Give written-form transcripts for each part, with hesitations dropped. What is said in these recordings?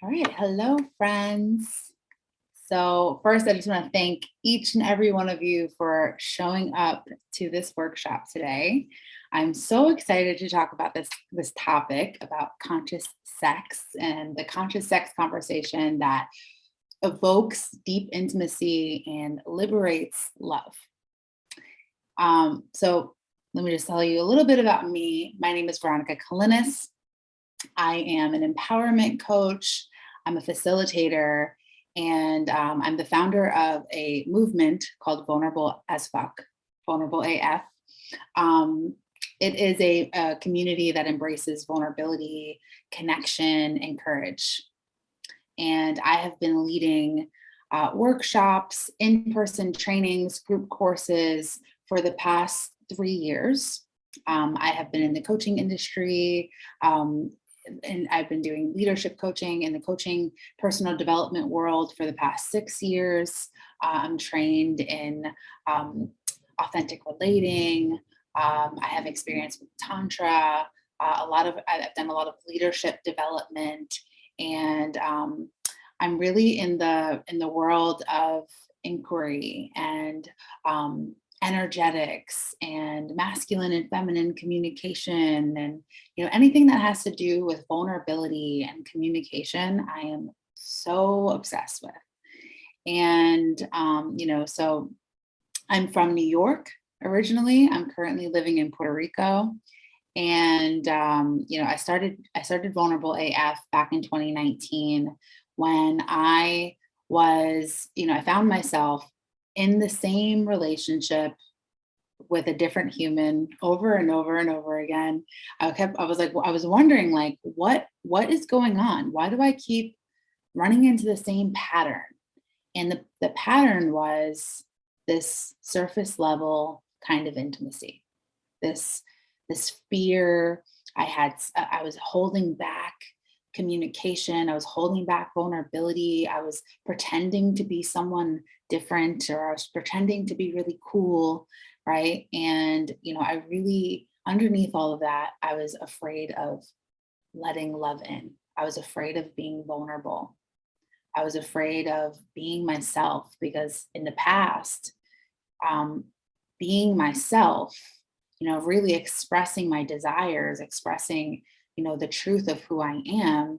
All right. Hello, friends. So, first, I just want to thank each and every one of you for showing up to this workshop today. I'm so excited to talk about this topic about conscious sex and the conscious sex conversation that evokes deep intimacy and liberates love. So, let me just tell you a little bit about me. My name is Veronica Kalinis. I am an empowerment coach, I'm a facilitator, and I'm the founder of a movement called Vulnerable as Fuck, Vulnerable AF. Um, it is a community that embraces vulnerability, connection, and courage. And I have been leading workshops, in person trainings, group courses for the past 3 years. I have been in the coaching industry, and I've been doing leadership coaching in the coaching personal development world for the past 6 years. I'm trained in authentic relating. I have experience with Tantra. I've done a lot of leadership development, and I'm really in the world of inquiry and energetics and masculine and feminine communication, and anything that has to do with vulnerability and communication. I am so obsessed with. And so I'm from New York originally. I'm currently living in Puerto Rico. And I started Vulnerable AF back in 2019 when I found myself in the same relationship with a different human over and over and over again. I was wondering, like, what is going on? Why do I keep running into the same pattern? And the pattern was this surface level kind of intimacy, this fear. I was holding back communication. I was holding back vulnerability. I was pretending to be someone different, or I was pretending to be really cool, right? And I really, underneath all of that, I was afraid of letting love in. I was afraid of being vulnerable. I was afraid of being myself, because in the past, being myself, really expressing my desires, expressing, the truth of who I am,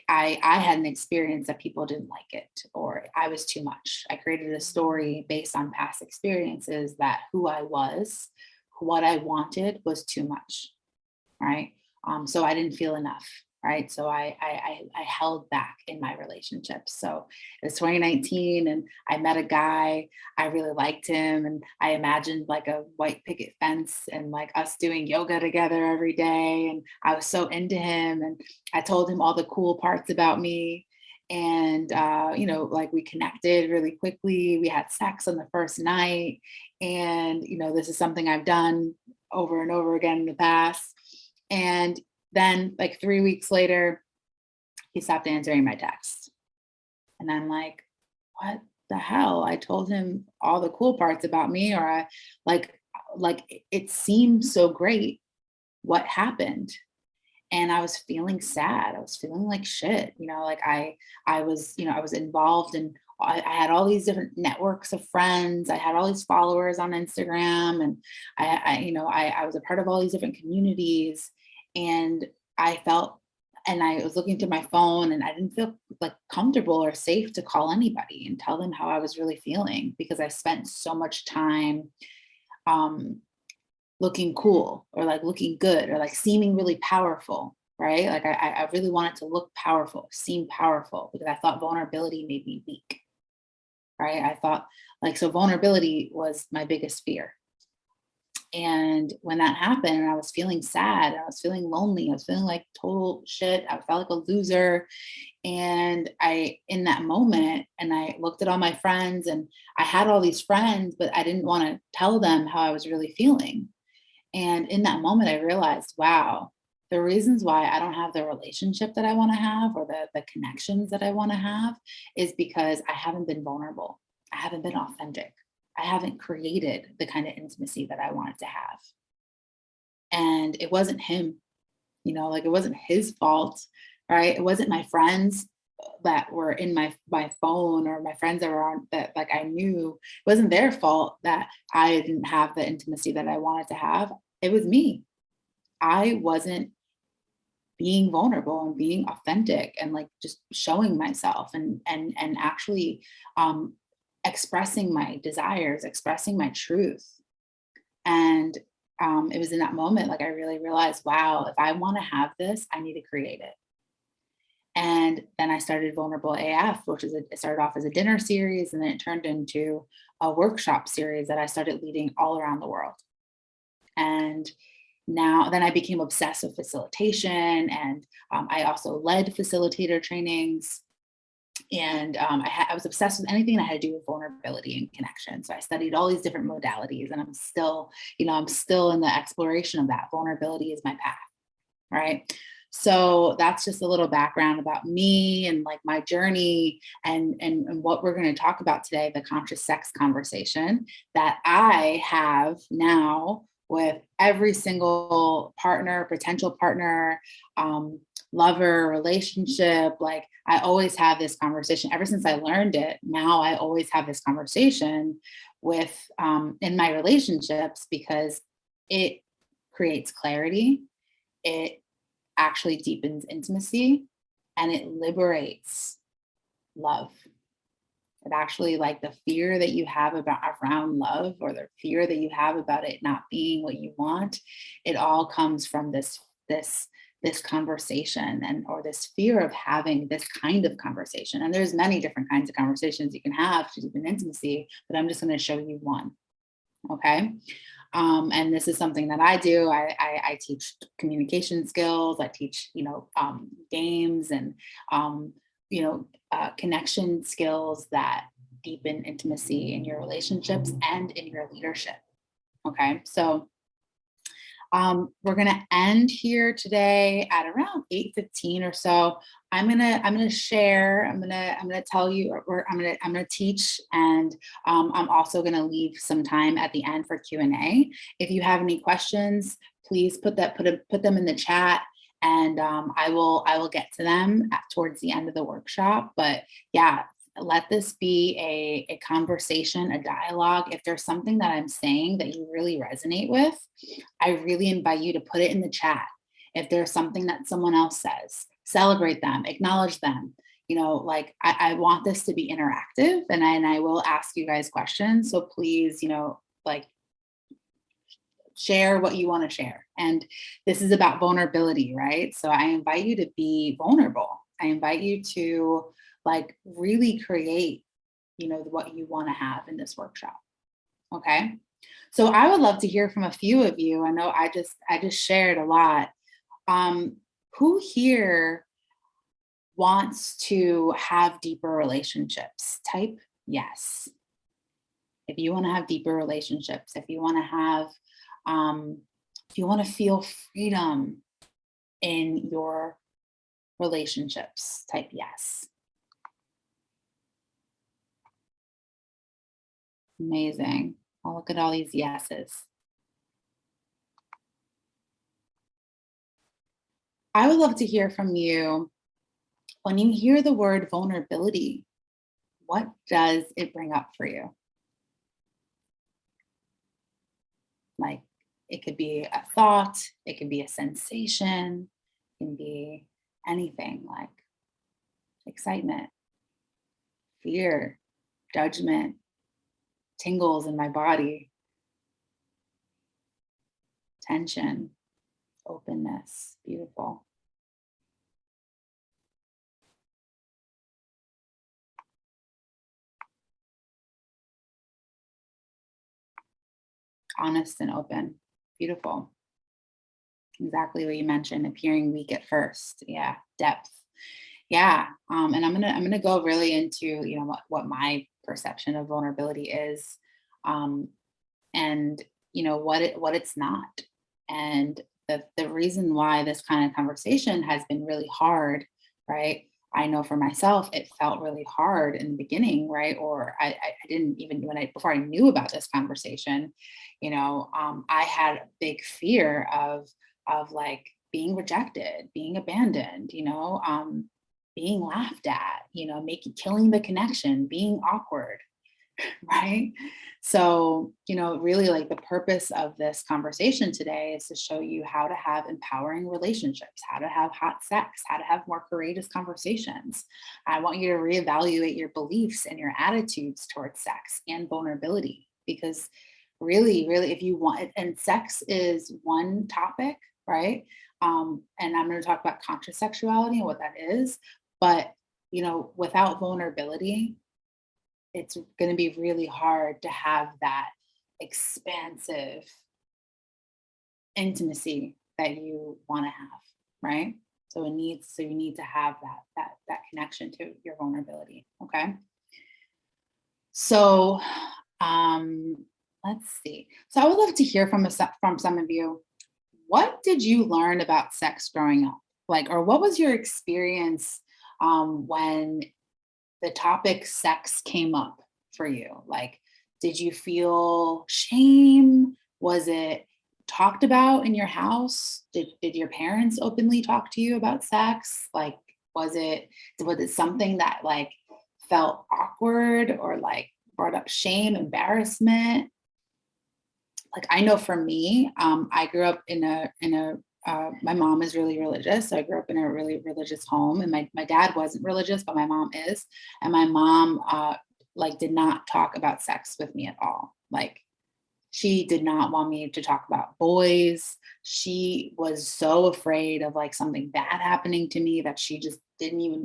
I had an experience that people didn't like it, or I was too much. I created a story based on past experiences that who I was, what I wanted was too much, right? So I didn't feel enough, right? So I held back in my relationships. So it's 2019, and I met a guy. I really liked him, and I imagined like a white picket fence and like us doing yoga together every day. And I was so into him, and I told him all the cool parts about me. And like, we connected really quickly. We had sex on the first night, and this is something I've done over and over again in the past. And then, like 3 weeks later, he stopped answering my text. And I'm like, what the hell? I told him all the cool parts about me, or I like it seemed so great. What happened? And I was feeling sad. I was feeling like shit. Like I was involved in, I had all these different networks of friends. I had all these followers on Instagram, and I was a part of all these different communities. And I felt, and I was looking through my phone, and I didn't feel like comfortable or safe to call anybody and tell them how I was really feeling, because I spent so much time looking cool, or like looking good, or like seeming really powerful, right? Like I really wanted to look powerful, seem powerful, because I thought vulnerability made me weak, right? I thought, like, so vulnerability was my biggest fear. And when that happened, and I was feeling sad, I was feeling lonely, I was feeling like total shit, I felt like a loser. And in that moment, and I looked at all my friends, and I had all these friends, but I didn't want to tell them how I was really feeling. And in that moment, I realized, wow, the reasons why I don't have the relationship that I want to have, or the connections that I want to have, is because I haven't been vulnerable. I haven't been authentic. I haven't created the kind of intimacy that I wanted to have. And it wasn't him, like, it wasn't his fault right? It wasn't my friends that were in my phone, or my friends that were on that, like, I knew. It wasn't their fault that I didn't have the intimacy that I wanted to have. It was me. I wasn't being vulnerable and being authentic and, like, just showing myself and actually um expressing my desires, expressing my truth. And it was in that moment, like, I really realized, wow, if I want to have this, I need to create it. And then I started Vulnerable AF, which it started off as a dinner series, and then it turned into a workshop series that I started leading all around the world. And then I became obsessed with facilitation, and I also led facilitator trainings. And I was obsessed with anything that had to do with vulnerability and connection. So I studied all these different modalities, and I'm still in the exploration of that. Vulnerability is my path, right? So that's just a little background about me and, like, my journey, and what we're going to talk about today, the conscious sex conversation that I have now with every single partner, potential partner, lover, relationship. Like, I always have this conversation ever since I learned it. Now I always have this conversation with in my relationships, because it creates clarity. It actually deepens intimacy, and it liberates love. It actually, like, the fear that you have about around love, or the fear that you have about it not being what you want, it all comes from this conversation, and or this fear of having this kind of conversation. And there's many different kinds of conversations you can have to deepen intimacy, but I'm just going to show you one. Okay. And this is something that I do. I teach communication skills. I teach, games and, connection skills that deepen intimacy in your relationships and in your leadership. Okay. So we're gonna end here today at around 8:15 or so. I'm gonna share. I'm gonna tell you, or I'm gonna teach, and I'm also gonna leave some time at the end for Q&A. If you have any questions, please put them in the chat, and I will get to them towards the end of the workshop. But yeah, let this be a conversation, a dialogue. If there's something that I'm saying that you really resonate with, I really invite you to put it in the chat. If there's something that someone else says, celebrate them, acknowledge them. Like, I want this to be interactive, and I will ask you guys questions. So please, like, share what you want to share. And this is about vulnerability, right? So I invite you to be vulnerable. I invite you to, like, really create, what you want to have in this workshop. Okay. So I would love to hear from a few of you. I know I just shared a lot. Um, who here wants to have deeper relationships? Type yes. If you want to have deeper relationships, if you want to have, if you want to feel freedom in your relationships, type yes. Amazing. Oh, look at all these yeses. I would love to hear from you. When you hear the word vulnerability, what does it bring up for you? Like, it could be a thought, it could be a sensation, it can be anything, like excitement, fear, judgment, tingles in my body, tension, openness. Beautiful. Honest and open. Beautiful. Exactly what you mentioned, appearing weak at first. Yeah, depth. Yeah. And I'm gonna go really into, what my perception of vulnerability is, um, and what it's not. And the reason why this kind of conversation has been really hard, right? I know for myself, it felt really hard in the beginning, right? Or I didn't even, before I knew about this conversation, I had a big fear of, like, being rejected, being abandoned, being laughed at, killing the connection, being awkward, right? So, really like the purpose of this conversation today is to show you how to have empowering relationships, how to have hot sex, how to have more courageous conversations. I want you to reevaluate your beliefs and your attitudes towards sex and vulnerability, because really, really, if you want, and sex is one topic, right? And I'm going to talk about conscious sexuality and what that is. But, without vulnerability, it's going to be really hard to have that expansive intimacy that you want to have, right? So you need to have that connection to your vulnerability. Okay. So let's see. So I would love to hear from some of you. What did you learn about sex growing up? Like, or what was your experience when the topic sex came up for you? Like, did you feel shame? Was it talked about in your house? Did your parents openly talk to you about sex? Like, was it something that like felt awkward or like brought up shame, embarrassment? Like, I know for me, I grew up my mom is really religious. So I grew up in a really religious home, and my dad wasn't religious, but my mom is. And my mom like did not talk about sex with me at all. Like, she did not want me to talk about boys. She was so afraid of like something bad happening to me that she just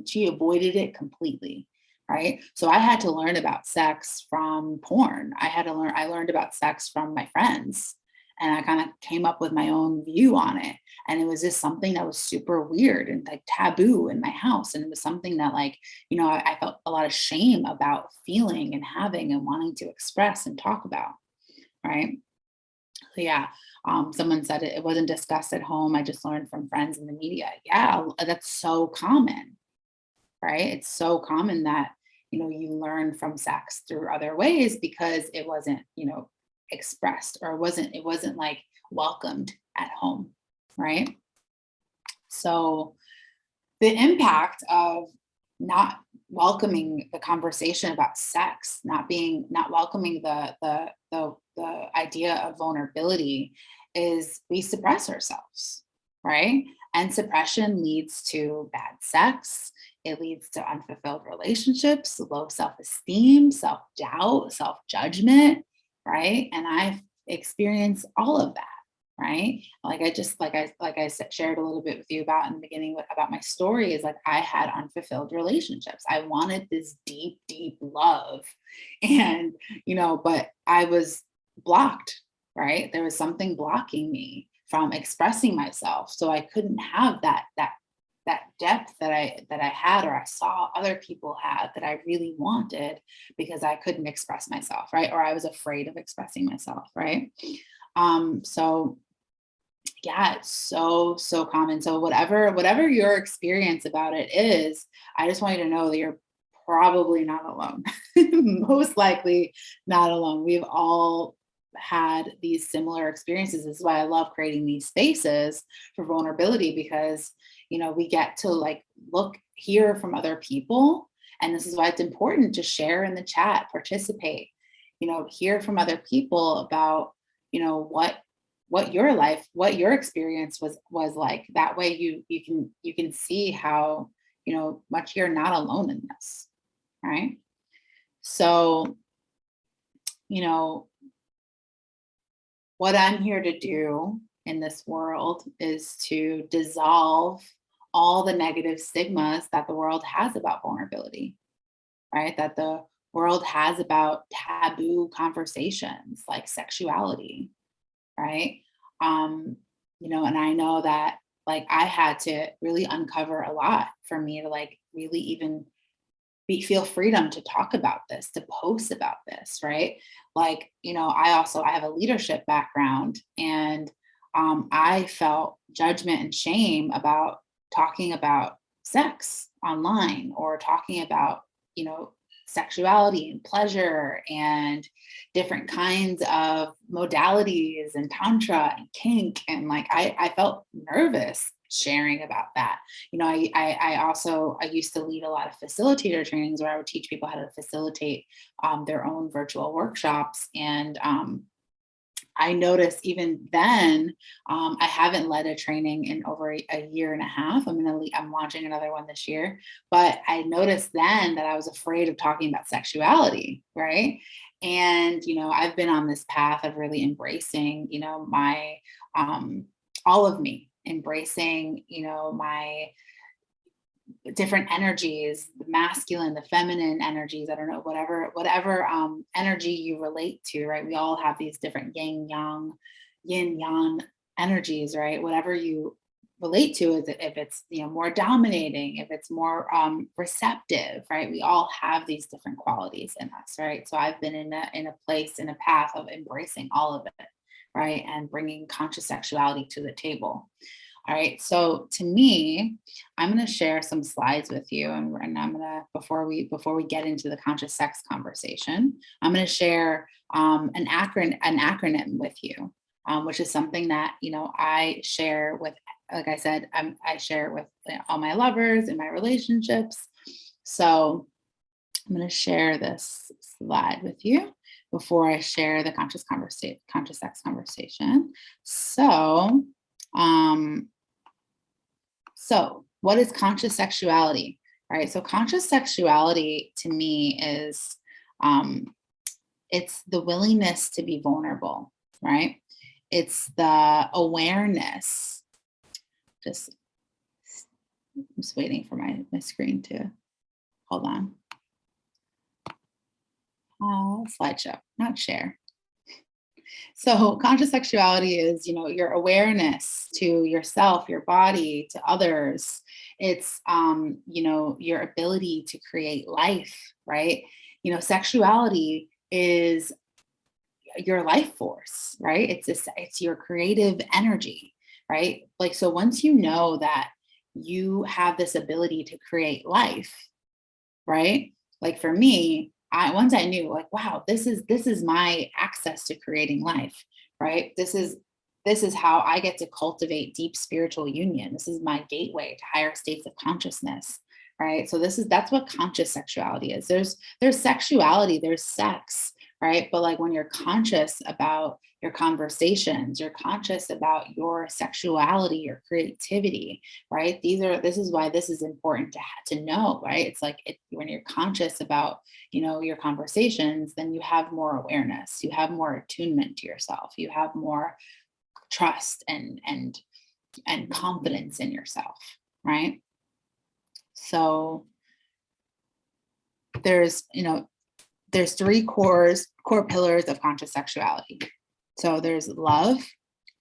she avoided it completely. Right. So I had to learn about sex from porn. I learned about sex from my friends, and I kind of came up with my own view on it. And it was just something that was super weird and like taboo in my house. And it was something that like, I felt a lot of shame about feeling and having and wanting to express and talk about. Right. So yeah. Someone said it wasn't discussed at home. I just learned from friends in the media. Yeah, that's so common. Right. It's so common that, you learn from sex through other ways because it wasn't, expressed, or it wasn't like welcomed at home. Right. So the impact of not welcoming the conversation about sex, not welcoming the idea of vulnerability, is we suppress ourselves, right? And suppression leads to bad sex. It leads to unfulfilled relationships, low self-esteem, self-doubt, self-judgment, right? And I've experienced all of that, right? Shared a little bit with you about in the beginning about my story, is like I had unfulfilled relationships. I wanted this deep, deep love, and but I was blocked, right? There was something blocking me from expressing myself, so I couldn't have that depth that I had, or I saw other people had, that I really wanted, because I couldn't express myself, right? Or I was afraid of expressing myself, right? So yeah, it's so common. So whatever your experience about it is, I just want you to know that you're probably not alone. Most likely not alone. We've all had these similar experiences. This is why I love creating these spaces for vulnerability, because we get to like hear from other people. And this is why it's important to share in the chat, participate, hear from other people about what your experience was like. That way you can see how much you're not alone in this, right? So what I'm here to do in this world is to dissolve all the negative stigmas that the world has about vulnerability, right? That the world has about taboo conversations like sexuality, right? And I know that like I had to really uncover a lot for me to like really even feel freedom to talk about this, to post about this, right? Like, I have a leadership background, and I felt judgment and shame about talking about sex online, or talking about, sexuality and pleasure and different kinds of modalities and tantra and kink. And like, I felt nervous sharing about that. I used to lead a lot of facilitator trainings where I would teach people how to facilitate their own virtual workshops. And I noticed even then, I haven't led a training in over a year and a half. I'm launching another one this year, but I noticed then that I was afraid of talking about sexuality, right? And I've been on this path of really embracing, my all of me, embracing, my different energies, the masculine, the feminine energies, I don't know, whatever energy you relate to, right? We all have these different yin yang energies, right? Whatever you relate to, is if it's more dominating, if it's more receptive, right? We all have these different qualities in us, right? So I've been in a place, in a path of embracing all of it, right? And bringing conscious sexuality to the table. All right. So to me, I'm going to share some slides with you, and I'm going to, before we get into the conscious sex conversation, I'm going to share an acronym with you, which is something that I share with, like I said, I share it with all my lovers in my relationships. So I'm going to share this slide with you before I share the conscious sex conversation. So what is conscious sexuality? All right. So conscious sexuality to me is, it's the willingness to be vulnerable, right? It's the awareness. I'm just waiting for my screen to hold on. Slideshow, not share. So conscious sexuality is, your awareness to yourself, your body, to others. It's, your ability to create life, right? Sexuality is your life force, right? It's your creative energy, right? Like, so once you know that you have this ability to create life, right? Like for me, once I knew, like, wow, this is my access to creating life, right? This is how I get to cultivate deep spiritual union. This is my gateway to higher states of consciousness, right? So that's what conscious sexuality is. There's sexuality, there's sex, right? But like when you're conscious about your conversations, you're conscious about your sexuality, your creativity, right? This is why this is important to know, right? It's like when you're conscious about, your conversations, then you have more awareness, you have more attunement to yourself, you have more trust and confidence in yourself, right? So there's three core pillars of conscious sexuality. So there's love,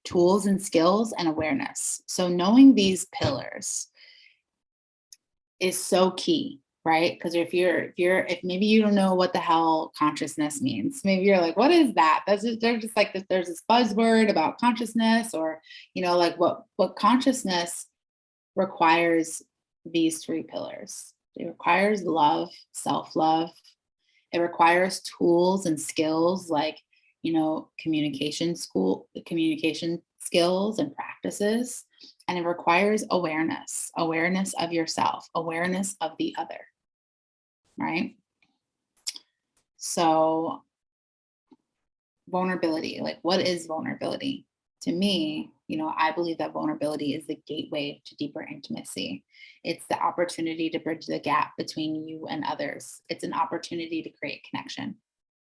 tools and skills, and awareness. So knowing these pillars is so key, right? Because if maybe you don't know what the hell consciousness means, maybe you're like, what is that? They're just like, there's this buzzword about consciousness, or like what consciousness requires these three pillars. It requires love, self-love. It requires tools and skills like, communication skills and practices. And it requires awareness of yourself, awareness of the other, right? So vulnerability, like what is vulnerability? To me, I believe that vulnerability is the gateway to deeper intimacy. It's the opportunity to bridge the gap between you and others. It's an opportunity to create connection,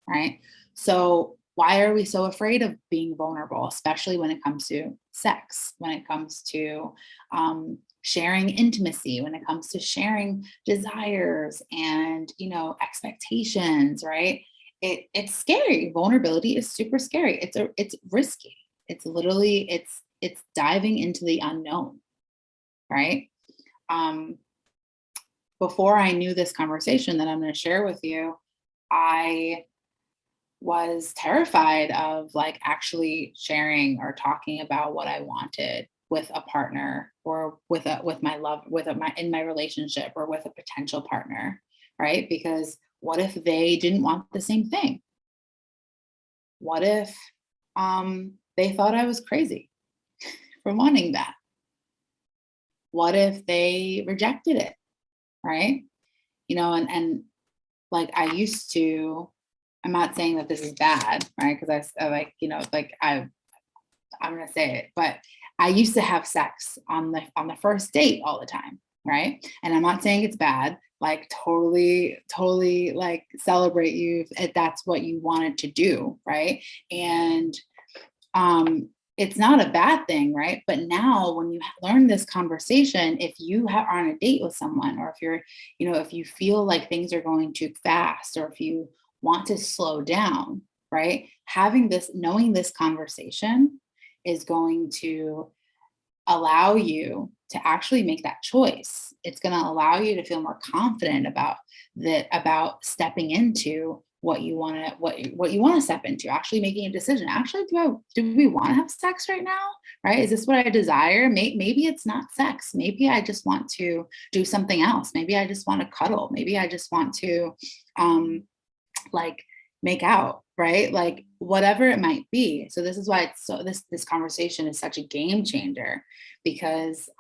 right? So why are we so afraid of being vulnerable, especially when it comes to sex, when it comes to sharing intimacy, when it comes to sharing desires and, expectations, right? It's scary. Vulnerability is super scary. It's risky. It's literally, it's diving into the unknown, right? Before I knew this conversation that I'm going to share with you, I was terrified of like actually sharing or talking about what I wanted with a partner, or with my love, in my relationship, or with a potential partner, right? Because what if they didn't want the same thing? What if they thought I was crazy for wanting that? What if they rejected it? Right. And like I used to, I'm not saying that this is bad, right? Because I like, I'm gonna say it, but I used to have sex on the first date all the time, right? And I'm not saying it's bad. Like totally like celebrate you if that's what you wanted to do, right? And it's not a bad thing, right? But now when you learn this conversation, if you are on a date with someone, or if you're, if you feel like things are going too fast, or if you want to slow down, right? Knowing this conversation is going to allow you to actually make that choice. It's going to allow you to feel more confident about stepping into what you want to step into, actually making a decision. Actually, do we want to have sex right now? Right? Is this what I desire? Maybe it's not sex. Maybe I just want to do something else. Maybe I just want to cuddle. Maybe I just want to like make out, right? Like whatever it might be. So this is why this conversation is such a game changer, because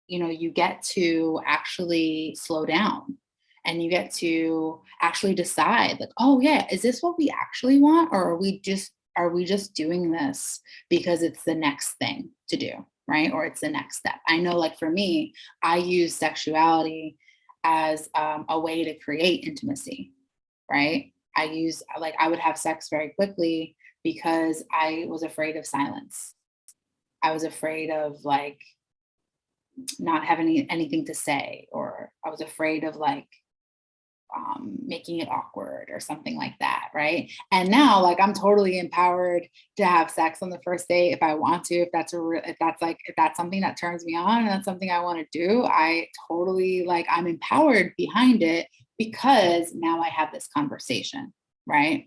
you get to actually slow down, and you get to actually decide, like, oh yeah, is this what we actually want, or are we just doing this because it's the next thing to do, right? Or it's the next step. I know, like for me, I use sexuality as a way to create intimacy, right? I would have sex very quickly because I was afraid of silence. I was afraid of like not having anything to say, or I was afraid of like making it awkward or something like that, right? And now, like, I'm totally empowered to have sex on the first date if I want to. If that's something that turns me on and that's something I want to do, I totally I'm empowered behind it because now I have this conversation, right?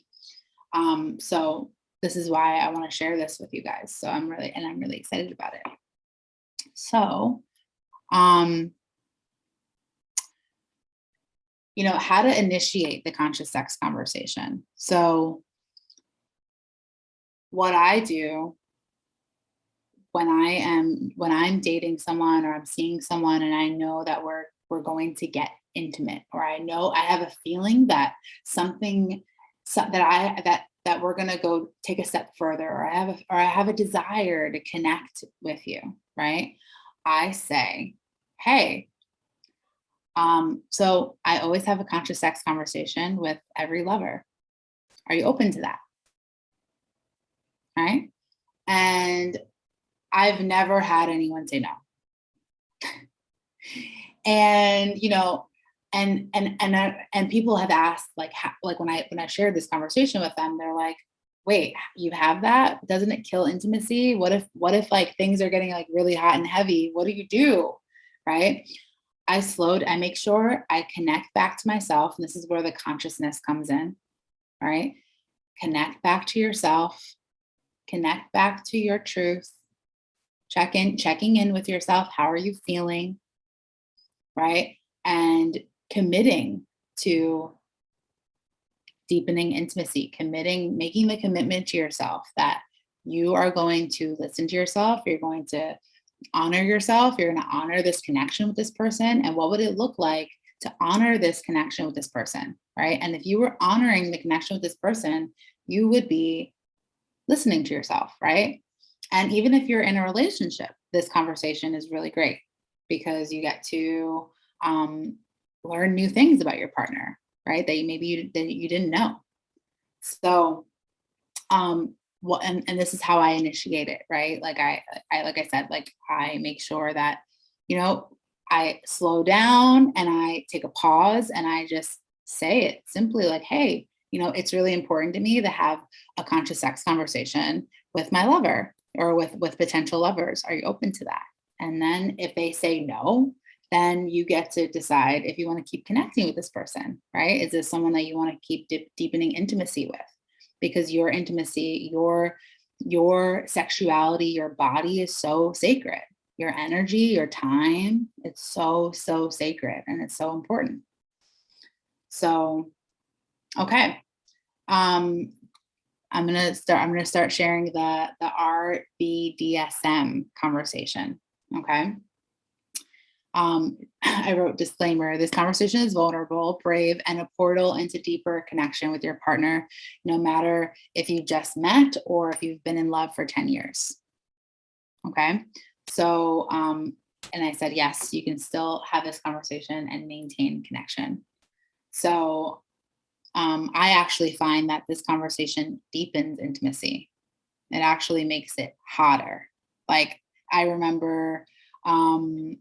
So this is why I want to share this with you guys. So I'm really excited about it. So, how to initiate the conscious sex conversation. So what I do when I'm dating someone, or I'm seeing someone, and I know that we're going to get intimate, or I know I have a feeling that that we're going to go take a step further, or I have a desire to connect with you, right? I say, hey, so I always have a conscious sex conversation with every lover. Are you open to that? Right? And I've never had anyone say no. And and people have asked, like when I shared this conversation with them, they're like, wait, you have that? Doesn't it kill intimacy? What if like things are getting like really hot and heavy? What do you do? Right? I make sure I connect back to myself. And this is where the consciousness comes in. All right. Connect back to yourself, connect back to your truth, checking in with yourself. How are you feeling? Right. And committing to deepening intimacy, making the commitment to yourself that you are going to listen to yourself. You're going to honor yourself. You're going to honor this connection with this person. And what would it look like to honor this connection with this person? Right. And if you were honoring the connection with this person, you would be listening to yourself. Right. And even if you're in a relationship, this conversation is really great because you get to learn new things about your partner, right? That you didn't know. So, and this is how I initiate it, right? Like like I said, like I make sure that, I slow down and I take a pause and I just say it simply like, hey, it's really important to me to have a conscious sex conversation with my lover or with potential lovers. Are you open to that? And then if they say no, then you get to decide if you want to keep connecting with this person, right? Is this someone that you want to keep deepening intimacy with? Because your intimacy, your sexuality, your body is so sacred. Your energy, your time, it's so sacred and it's so important. So, okay. I'm gonna start sharing the RBDSM conversation. Okay. I wrote disclaimer, this conversation is vulnerable, brave, and a portal into deeper connection with your partner, no matter if you just met or if you've been in love for 10 years. Okay. So, and I said, yes, you can still have this conversation and maintain connection. So, I actually find that this conversation deepens intimacy. It actually makes it hotter. Like, I remember, um,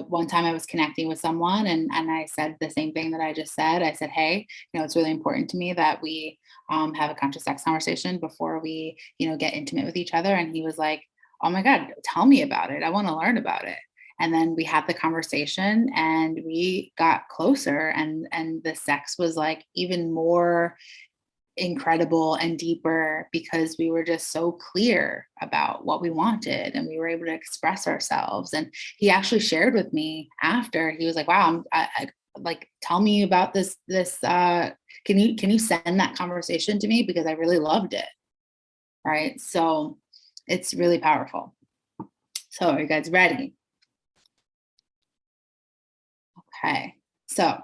one time I was connecting with someone and I said the same thing that I just said. I said, hey, it's really important to me that we have a conscious sex conversation before we, get intimate with each other. And he was like, oh my God, tell me about it. I want to learn about it. And then we had the conversation and we got closer and the sex was like even more incredible and deeper because we were just so clear about what we wanted and we were able to express ourselves. And he actually shared with me after. He was like, wow, like, tell me about this can you send that conversation to me, because I really loved it. Right, so it's really powerful. So are you guys ready? Okay, so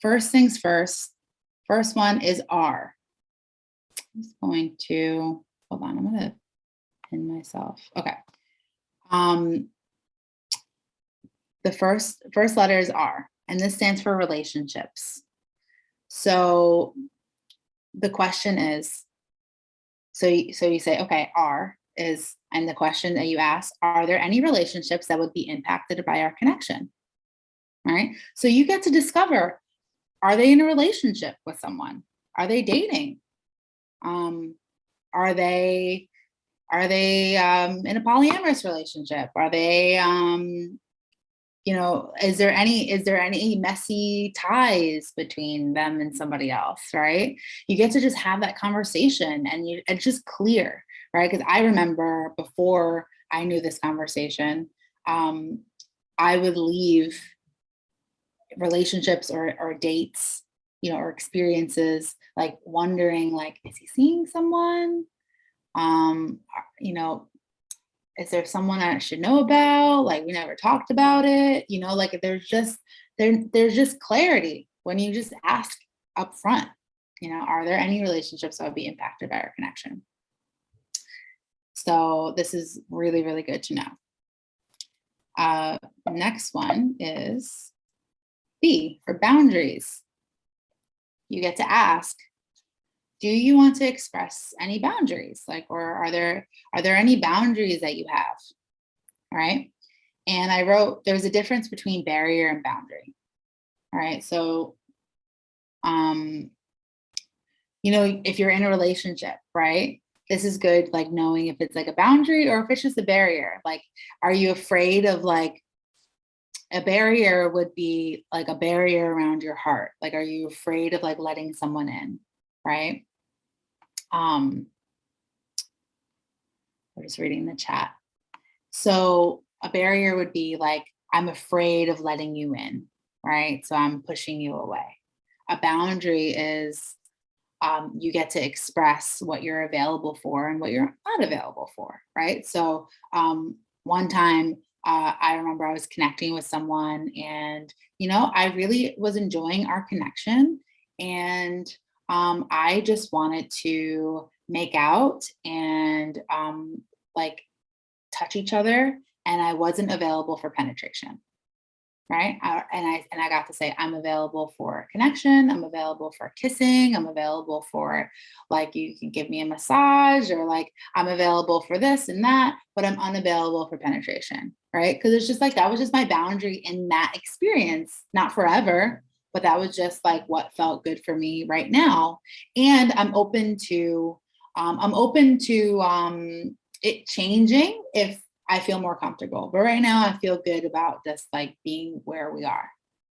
first things first. First one is R. I'm just going to, hold on, I'm gonna pin myself. Okay. The first letter is R, and this stands for relationships. So the question is, so you say, okay, R is, and the question that you ask, are there any relationships that would be impacted by our connection? All right. So you get to discover, are they in a relationship with someone? Are they dating? Are they in a polyamorous relationship? Are they is there any messy ties between them and somebody else, right? You get to just have that conversation and it's just clear, right? Because I remember before I knew this conversation, I would leave relationships or dates, or experiences, like wondering, like, is he seeing someone? You know, is there someone I should know about? Like, we never talked about it, like there's just clarity when you just ask up front, are there any relationships that would be impacted by our connection? So this is really, really good to know. Next one is B, for boundaries. You get to ask, do you want to express any boundaries? Like, or are there any boundaries that you have? All right. And I wrote, there's a difference between barrier and boundary. All right. So, if you're in a relationship, right, this is good, like knowing if it's like a boundary or if it's just a barrier. Like, are you afraid of, like, a barrier would be like a barrier around your heart? Like, are you afraid of like letting someone in? Right. I'm just reading the chat. So a barrier would be like, I'm afraid of letting you in, right? So I'm pushing you away. A boundary is you get to express what you're available for and what you're not available for, right? So one time I remember I was connecting with someone and, I really was enjoying our connection. And I just wanted to make out and like touch each other, and I wasn't available for penetration. Right. And I got to say, I'm available for connection. I'm available for kissing. I'm available for, like, you can give me a massage, or like, I'm available for this and that, but I'm unavailable for penetration. Right. Because it's just like, that was just my boundary in that experience, not forever, but that was just like what felt good for me right now. And I'm open to it changing if I feel more comfortable. But right now I feel good about just like being where we are.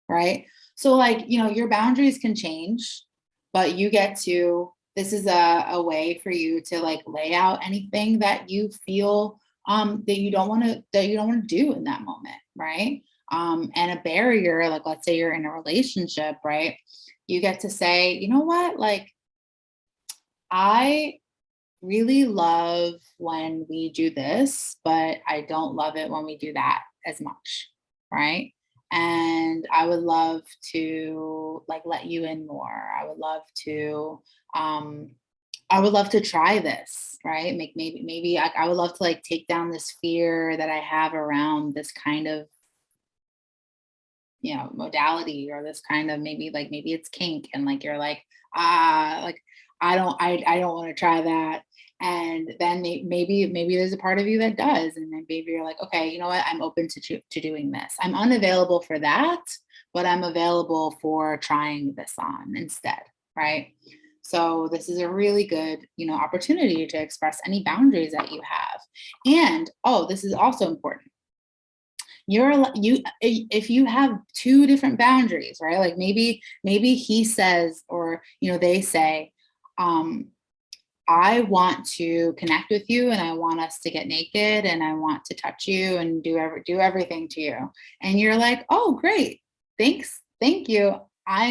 Right. So, like, your boundaries can change, but you get to, this is a way for you to like lay out anything that you feel that you don't want to do in that moment. Right. And a barrier, like, let's say you're in a relationship, right? You get to say, you know what, like, I really love when we do this, but I don't love it when we do that as much. right? And I would love to like let you in more. Um, I would love to try this, right? Maybe I would love to like take down this fear that I have around this kind of, modality, or this kind of, maybe it's kink, and like you're like I don't want to try that. And then maybe there's a part of you that does, and then maybe you're like, okay, you know what, I'm open to doing this. I'm unavailable for that, but I'm available for trying this on instead, right? So this is a really good, opportunity to express any boundaries that you have. And oh, this is also important. If you have two different boundaries, right? Like maybe he says, or they say, um I want to connect with you, and I want us to get naked, and I want to touch you and do everything to you. And you're like, oh great, thanks, thank you. I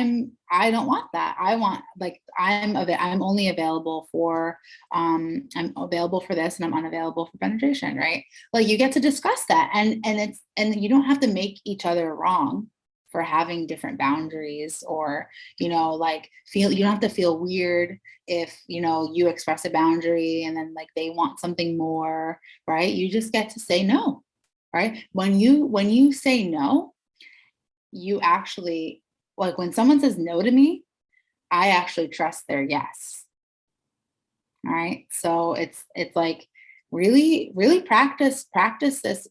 don't want that. I want, like, I'm only available for I'm available for this, and I'm unavailable for penetration, right? Like, you get to discuss that, and you don't have to make each other wrong for having different boundaries, or like, you don't have to feel weird if you express a boundary and then like they want something more, right? You just get to say no, right? When you say no, you actually, like, when someone says no to me, I actually trust their yes. All right, so it's like, really practice this.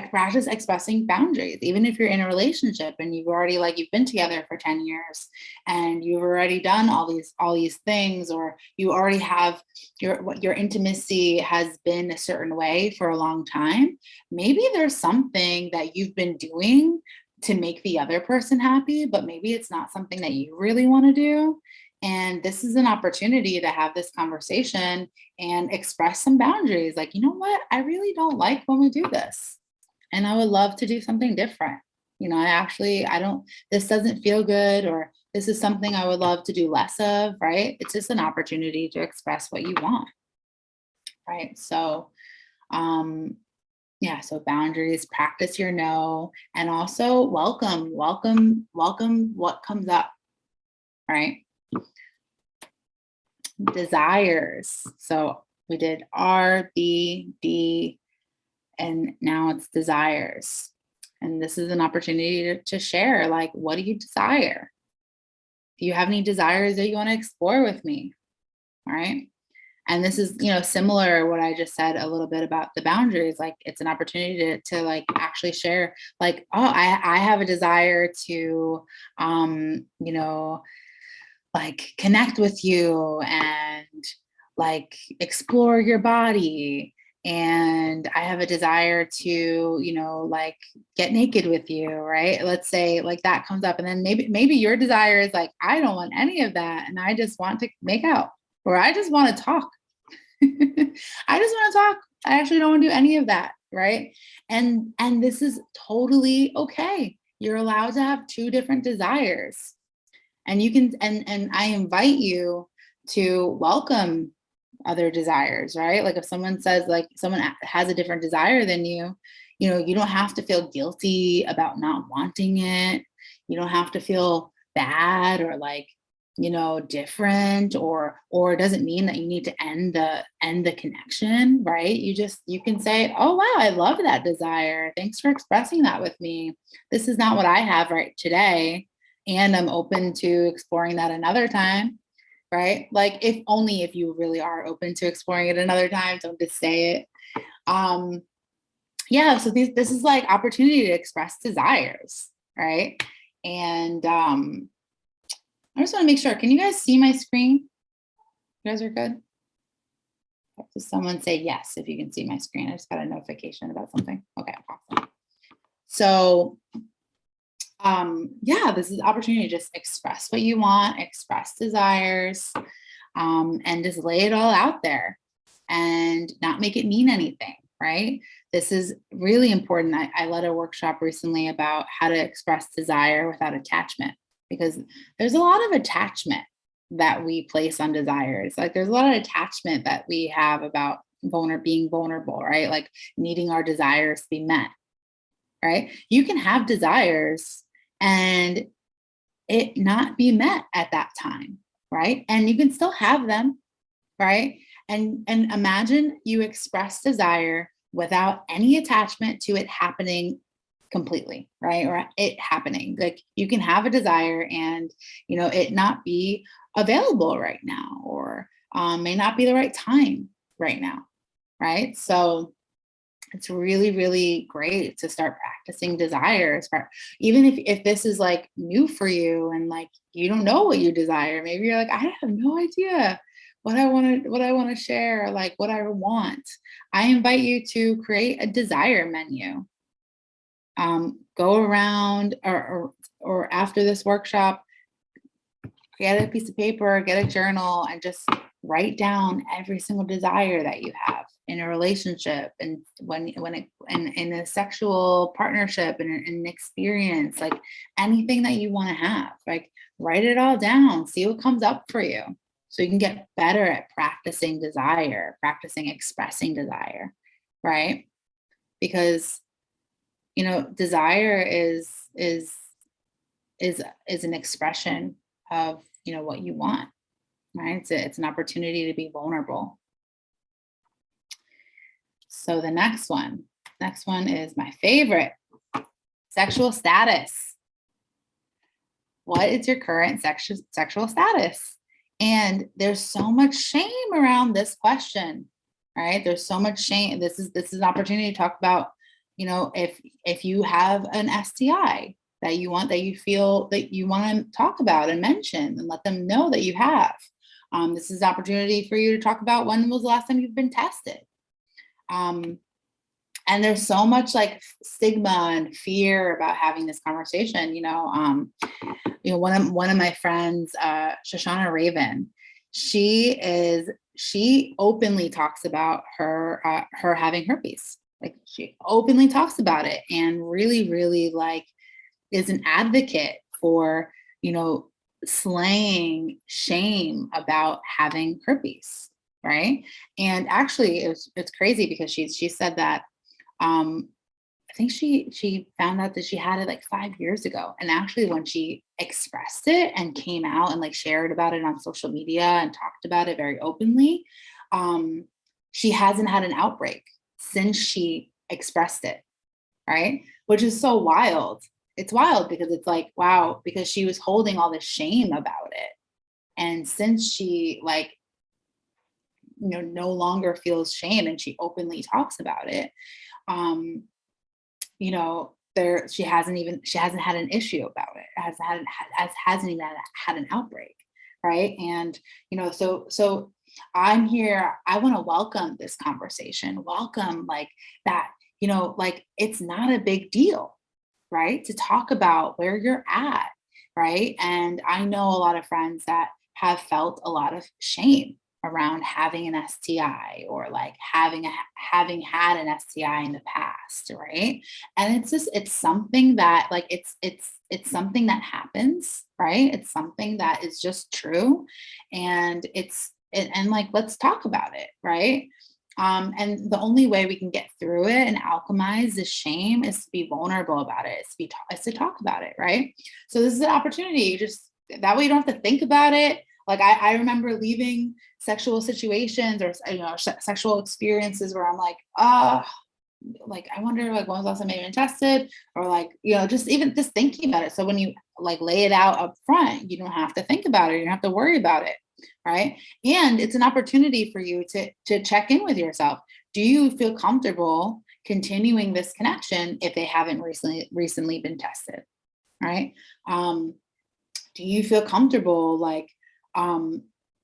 Practice expressing boundaries, even if you're in a relationship and you've been together for 10 years, and you've already done all these things, or you already have your intimacy has been a certain way for a long time. Maybe there's something that you've been doing to make the other person happy, but maybe it's not something that you really want to do. And this is an opportunity to have this conversation and express some boundaries, like, you know what, I really don't like when we do this, and I would love to do something different. I don't, this doesn't feel good, or this is something I would love to do less of, right? It's just an opportunity to express what you want, right? So, yeah, so boundaries, practice your no, and also welcome what comes up, right? Desires. So we did R, B, D, and now it's desires. And this is an opportunity to share, like, what do you desire? Do you have any desires that you want to explore with me? All right. And this is, similar what I just said a little bit about the boundaries. Like, it's an opportunity to like actually share, like, oh, I have a desire to, like, connect with you and like explore your body. And I have a desire to, like, get naked with you, right? Let's say like that comes up. And then maybe your desire is like, I don't want any of that, and I just want to make out, or I just want to talk. I just want to talk. I actually don't want to do any of that, right? And this is totally okay. You're allowed to have two different desires. And you can, and I invite you to welcome other desires, right? Like, if someone says, like, someone has a different desire than you don't have to feel guilty about not wanting it. You don't have to feel bad, or like, different, or it doesn't mean that you need to end the connection, right? You can say, oh wow, I love that desire. Thanks for expressing that with me. This is not what I have right today, and I'm open to exploring that another time, right? Like, if you really are open to exploring it another time, don't just say it. Yeah, so this is like opportunity to express desires, right? And I just want to make sure, can you guys see my screen? You guys are good? Does someone say yes if you can see my screen? I just got a notification about something. Okay, awesome. So yeah, this is an opportunity to just express what you want, express desires, and just lay it all out there and not make it mean anything, right? This is really important. I led a workshop recently about how to express desire without attachment, because there's a lot of attachment that we place on desires. Like, there's a lot of attachment that we have about being vulnerable, right? Like, needing our desires to be met. right? You can have desires and it not be met at that time, right? And you can still have them, right? And imagine you express desire without any attachment to it happening completely, right? Or it happening. Like you can have a desire and it not be available right now, or may not be the right time right now, right? So it's really, really great to start practicing desires. Even if this is like new for you and like you don't know what you desire, maybe you're like, I have no idea what I want to share, like what I want. I invite you to create a desire menu. Go around or after this workshop, get a piece of paper, get a journal, and just write down every single desire that you have in a relationship, and when it in a sexual partnership and an experience, like anything that you want to have, like write it all down, see what comes up for you, so you can get better at practicing desire, practicing expressing desire, right? Because desire is an expression of what you want, right? It's an opportunity to be vulnerable. So the next one is my favorite: sexual status. What is your current sexual status? And there's so much shame around this question, right? There's so much shame. This is an opportunity to talk about, if you have an STI that you feel that you want to talk about and mention and let them know that you have. This is an opportunity for you to talk about when was the last time you've been tested. And there's so much like stigma and fear about having this conversation. One of my friends, Shoshana Raven, she openly talks about her having herpes. Like she openly talks about it and really, really like is an advocate for, slaying shame about having herpes, right? And actually, it's crazy because she said that I think she found out that she had it like 5 years ago, and actually when she expressed it and came out and like shared about it on social media and talked about it very openly, she hasn't had an outbreak since she expressed it, right? Which is so wild. It's wild because it's like, wow, because she was holding all this shame about it. And since she like, no longer feels shame and she openly talks about it, she hasn't had an issue about it, hasn't even had an outbreak, right? And so I'm here, I want to welcome this conversation, welcome like that, like it's not a big deal, right? To talk about where you're at, right? And I know a lot of friends that have felt a lot of shame around having an STI or like having had an STI in the past, right? And it's something that like it's something that happens, right? It's something that is just true, and and like let's talk about it, right? And the only way we can get through it and alchemize the shame is to be vulnerable about it. Is to talk about it, right? So this is an opportunity. Just that way you don't have to think about it. Like I remember leaving sexual situations or sexual experiences where I'm like, like I wonder like when was the last time I even tested, or like just even just thinking about it. So when you like lay it out up front, you don't have to think about it. You don't have to worry about it, right? And it's an opportunity for you to check in with yourself. Do you feel comfortable continuing this connection if they haven't recently been tested, right? Do you feel comfortable like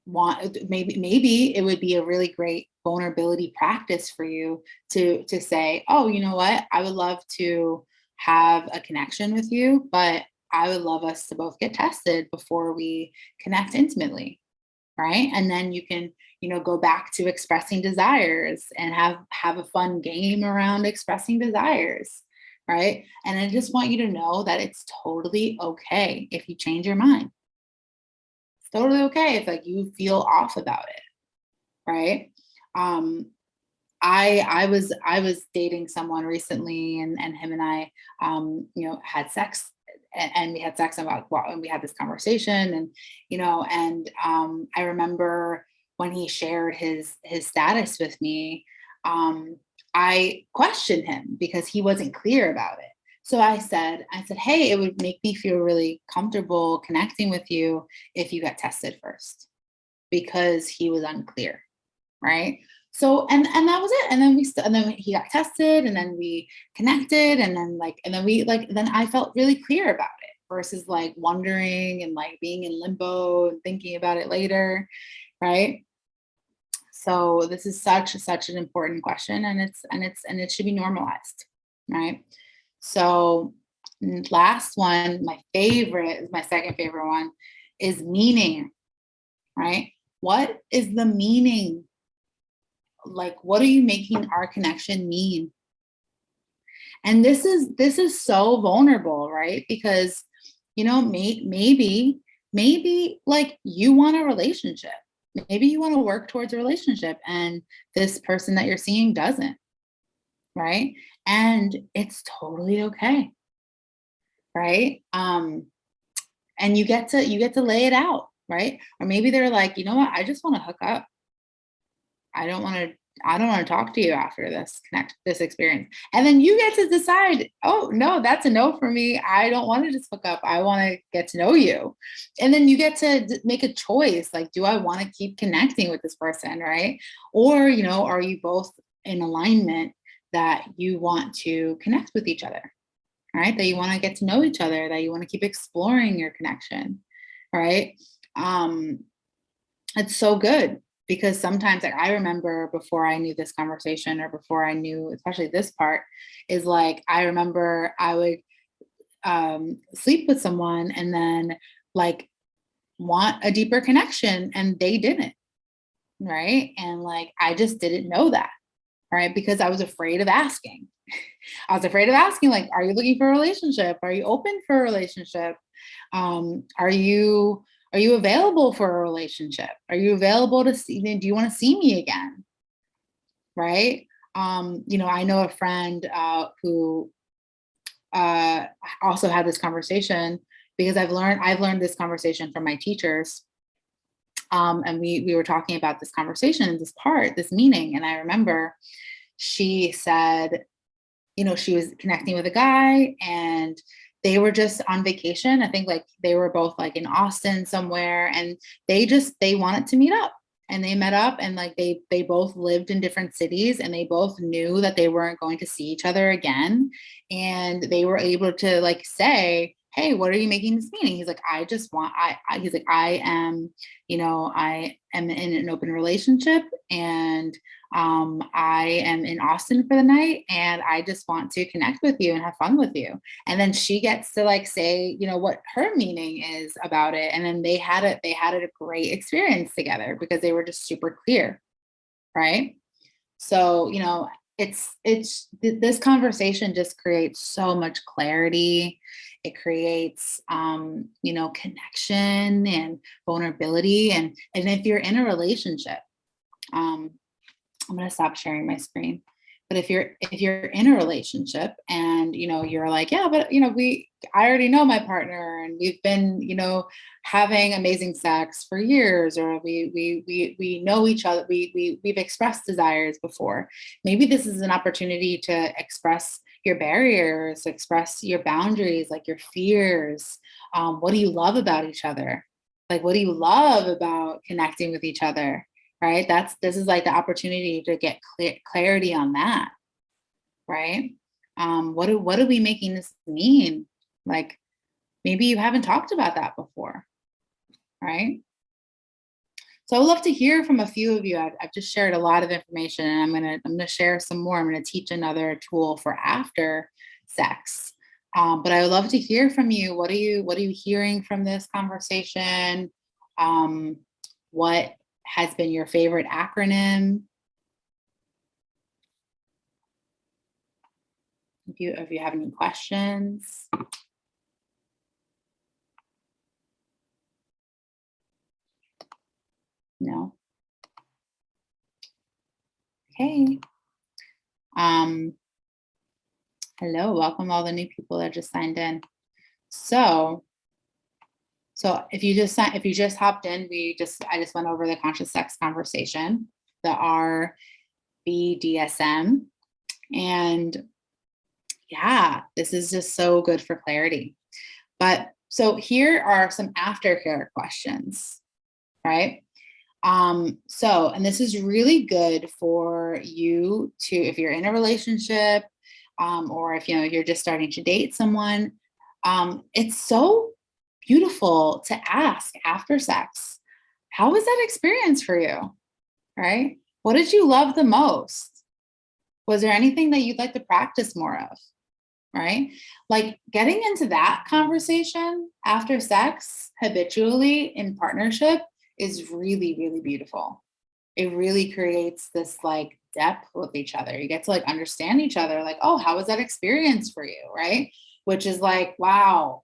maybe it would be a really great vulnerability practice for you to say, oh, you know what, I would love to have a connection with you, but I would love us to both get tested before we connect intimately, right? And then you can go back to expressing desires and have a fun game around expressing desires, right? And I just want you to know that it's totally okay if you change your mind. Totally okay if like you feel off about it, right? I was dating someone recently, and him and I, had sex, and we had sex about, well, and we had this conversation, and I remember when he shared his status with me, um, I questioned him because he wasn't clear about it. So I said, hey, it would make me feel really comfortable connecting with you if you got tested first, because he was unclear, right? So and that was it. And then and then he got tested, and then we connected, and then then I felt really clear about it versus like wondering and like being in limbo and thinking about it later, right? So this is such an important question, and it should be normalized, right? So last one, my favorite is my second favorite one, is meaning, right? What is the meaning? Like, what are you making our connection mean? And this is so vulnerable, right? Because maybe like you want a relationship, maybe you want to work towards a relationship, and this person that you're seeing doesn't, right? And it's totally okay, right? And you get to lay it out, right? Or maybe they're like, you know what, I just want to hook up. I don't want to I don't want to talk to you after this experience. And then you get to decide, oh no, that's a no for me. I don't want to just hook up. I want to get to know you. And then you get to make a choice. Like, do I want to keep connecting with this person, right? Or, are you both in alignment that you want to connect with each other, right? That you want to get to know each other, that you want to keep exploring your connection, right? Um, it's so good, because sometimes, like, I remember before I knew this conversation, or before I knew especially this part, is like I remember I would sleep with someone and then like want a deeper connection, and they didn't, right? And like I just didn't know that, right? Because I was afraid of asking. I was afraid of asking, like, are you looking for a relationship? Are you open for a relationship? Are you available for a relationship? Are you available to see? Do you want to see me again? Right? I know a friend who uh, also had this conversation, because I've learned this conversation from my teachers. And we were talking about this conversation, this part, this meaning, and I remember she said, she was connecting with a guy, and they were just on vacation. I think like they were both like in Austin somewhere, and they wanted to meet up, and they met up, and like they both lived in different cities, and they both knew that they weren't going to see each other again. And they were able to like say, hey, what are you making this meaning? He's like, I just want he's like, I am in an open relationship, and I am in Austin for the night, and I just want to connect with you and have fun with you. And then she gets to like say, what her meaning is about it. And then they had a great experience together because they were just super clear. Right. So, this conversation just creates so much clarity. It creates, connection and vulnerability. And if you're in a relationship, um, I'm going to stop sharing my screen. But if you're in a relationship, and you're like, yeah, but I already know my partner, and we've been having amazing sex for years, or we know each other, we've expressed desires before. Maybe this is an opportunity to express your barriers, express your boundaries, like your fears. What do you love about each other? Like, what do you love about connecting with each other? Right? This is like the opportunity to get clarity on that, right? What are we making this mean? Like, maybe you haven't talked about that before, right? So I would love to hear from a few of you. I've just shared a lot of information, and I'm gonna share some more. I'm gonna teach another tool for after sex. But I would love to hear from you. What are you hearing from this conversation? What has been your favorite acronym? If you have any questions. No. Okay. Hello, welcome all the new people that just signed in. So if you just hopped in, I just went over the conscious sex conversation, the RBDSM, and yeah, this is just so good for clarity. But so here are some aftercare questions, right? And this is really good for you to, if you're in a relationship, or if you're just starting to date someone, it's so beautiful to ask after sex, how was that experience for you? Right? What did you love the most? Was there anything that you'd like to practice more of? Right? Like getting into that conversation after sex habitually in partnership is really, really beautiful. It really creates this like depth with each other. You get to like understand each other, like, oh, how was that experience for you? Right? Which is like, wow,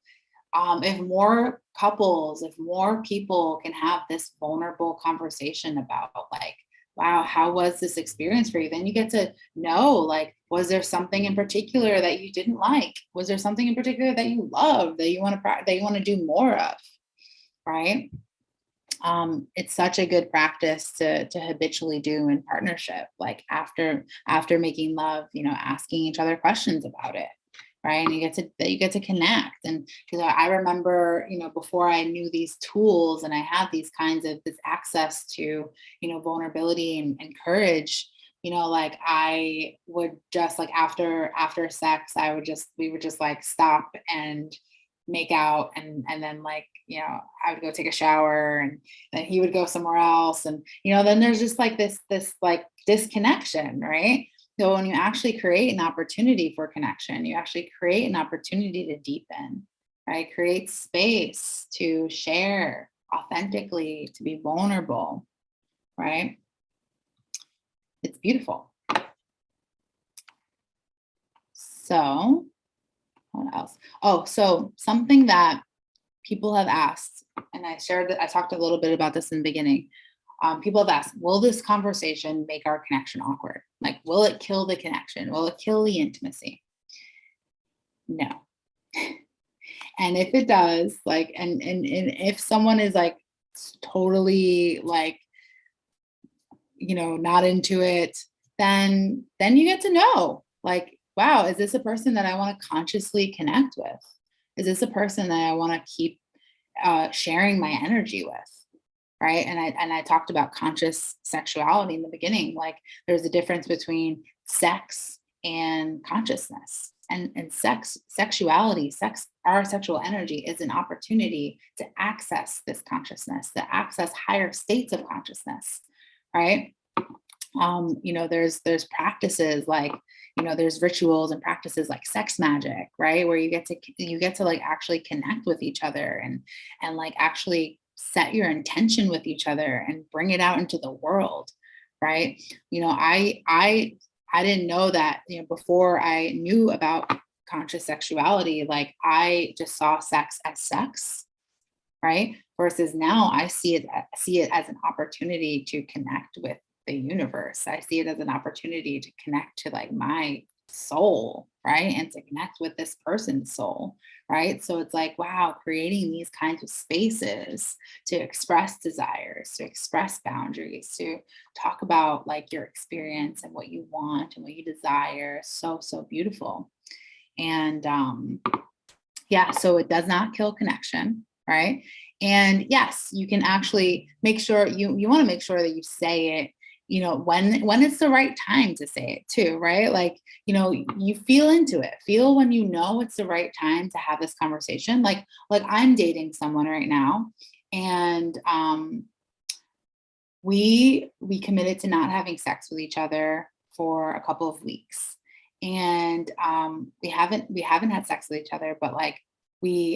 if more couples, if more people can have this vulnerable conversation about like, wow, how was this experience for you? Then you get to know, like, was there something in particular that you didn't like? Was there something in particular that you loved that you want to do more of? Right? It's such a good practice to habitually do in partnership, like after making love, asking each other questions about it, right? And you get to connect. And because I remember, before I knew these tools and I had these kinds of this access to, vulnerability and courage, like I would just like after sex, we would just like stop and make out, and then like, I would go take a shower, and then he would go somewhere else, and then there's just like this like disconnection, right? So when you actually create an opportunity for connection, you actually create an opportunity to deepen, right? Create space to share authentically, to be vulnerable, right? It's beautiful. So what else? Oh, so something that people have asked, and I talked a little bit about this in the beginning. People have asked, will this conversation make our connection awkward? Like, will it kill the connection? Will it kill the intimacy? No. And if it does, like, and if someone is like totally like, not into it, then you get to know, like, wow, is this a person that I want to consciously connect with? Is this a person that I want to keep sharing my energy with? Right. And I talked about conscious sexuality in the beginning. Like there's a difference between sex and consciousness. And sexuality, our sexual energy is an opportunity to access this consciousness, to access higher states of consciousness. Right. There's practices like, there's rituals and practices like sex magic, right? Where you get to like actually connect with each other and like actually set your intention with each other and bring it out into the world, right? I didn't know that, before I knew about conscious sexuality, like I just saw sex as sex, right? Versus now I see it as an opportunity to connect with the universe. I see it as an opportunity to connect to like my soul, right? And to connect with this person's soul, right? So it's like, wow, creating these kinds of spaces to express desires, to express boundaries, to talk about like your experience and what you want and what you desire. So, so beautiful. And yeah, so it does not kill connection, right? And yes, you can actually make sure you want to make sure that you say it, when it's the right time to say it too, right? Like, you feel into it, feel when it's the right time to have this conversation. Like I'm dating someone right now, and we committed to not having sex with each other for a couple of weeks, and we haven't had sex with each other, but like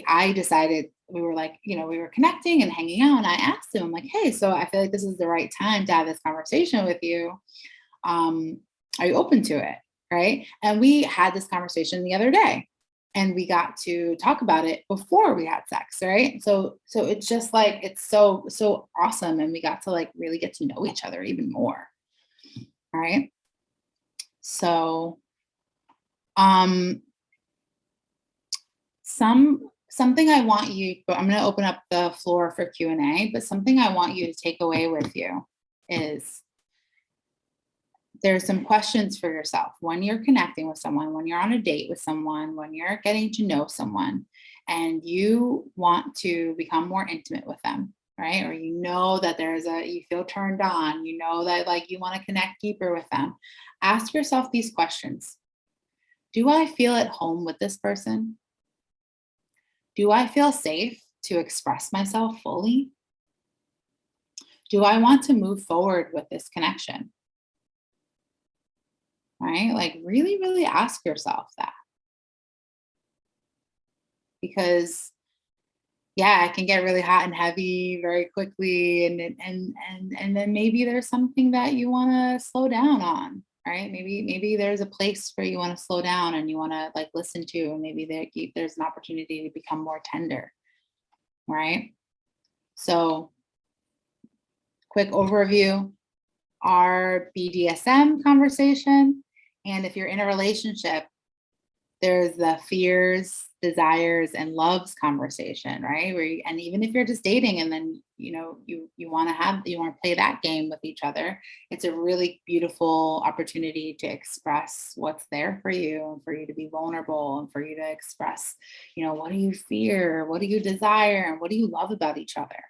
I decided, we were like, we were connecting and hanging out, and I asked him, I'm like, hey, so I feel like this is the right time to have this conversation with you. Are you open to it? Right. And we had this conversation the other day, and we got to talk about it before we had sex. Right. So it's just like, it's so, so awesome. And we got to like really get to know each other even more. Right. So, something I want you, but I'm going to open up the floor for Q&A, but something I want you to take away with you is there's some questions for yourself when you're connecting with someone, when you're on a date with someone, when you're getting to know someone, and you want to become more intimate with them, right? Or you know that you feel turned on, you know that like you want to connect deeper with them. Ask yourself these questions. Do I feel at home with this person? Do I feel safe to express myself fully? Do I want to move forward with this connection? Right? Like really, really ask yourself that, because yeah, it can get really hot and heavy very quickly, and then maybe there's something that you want to slow down on, right? Maybe there's a place where you want to slow down and you want to like listen to, and maybe there's an opportunity to become more tender, right? So, quick overview: our BDSM conversation, and if you're in a relationship, there's the fears, desires, and loves conversation, right? And even if you're just dating and then you want to play that game with each other, it's a really beautiful opportunity to express what's there for you, and for you to be vulnerable, and for you to express, what do you fear, what do you desire, and what do you love about each other,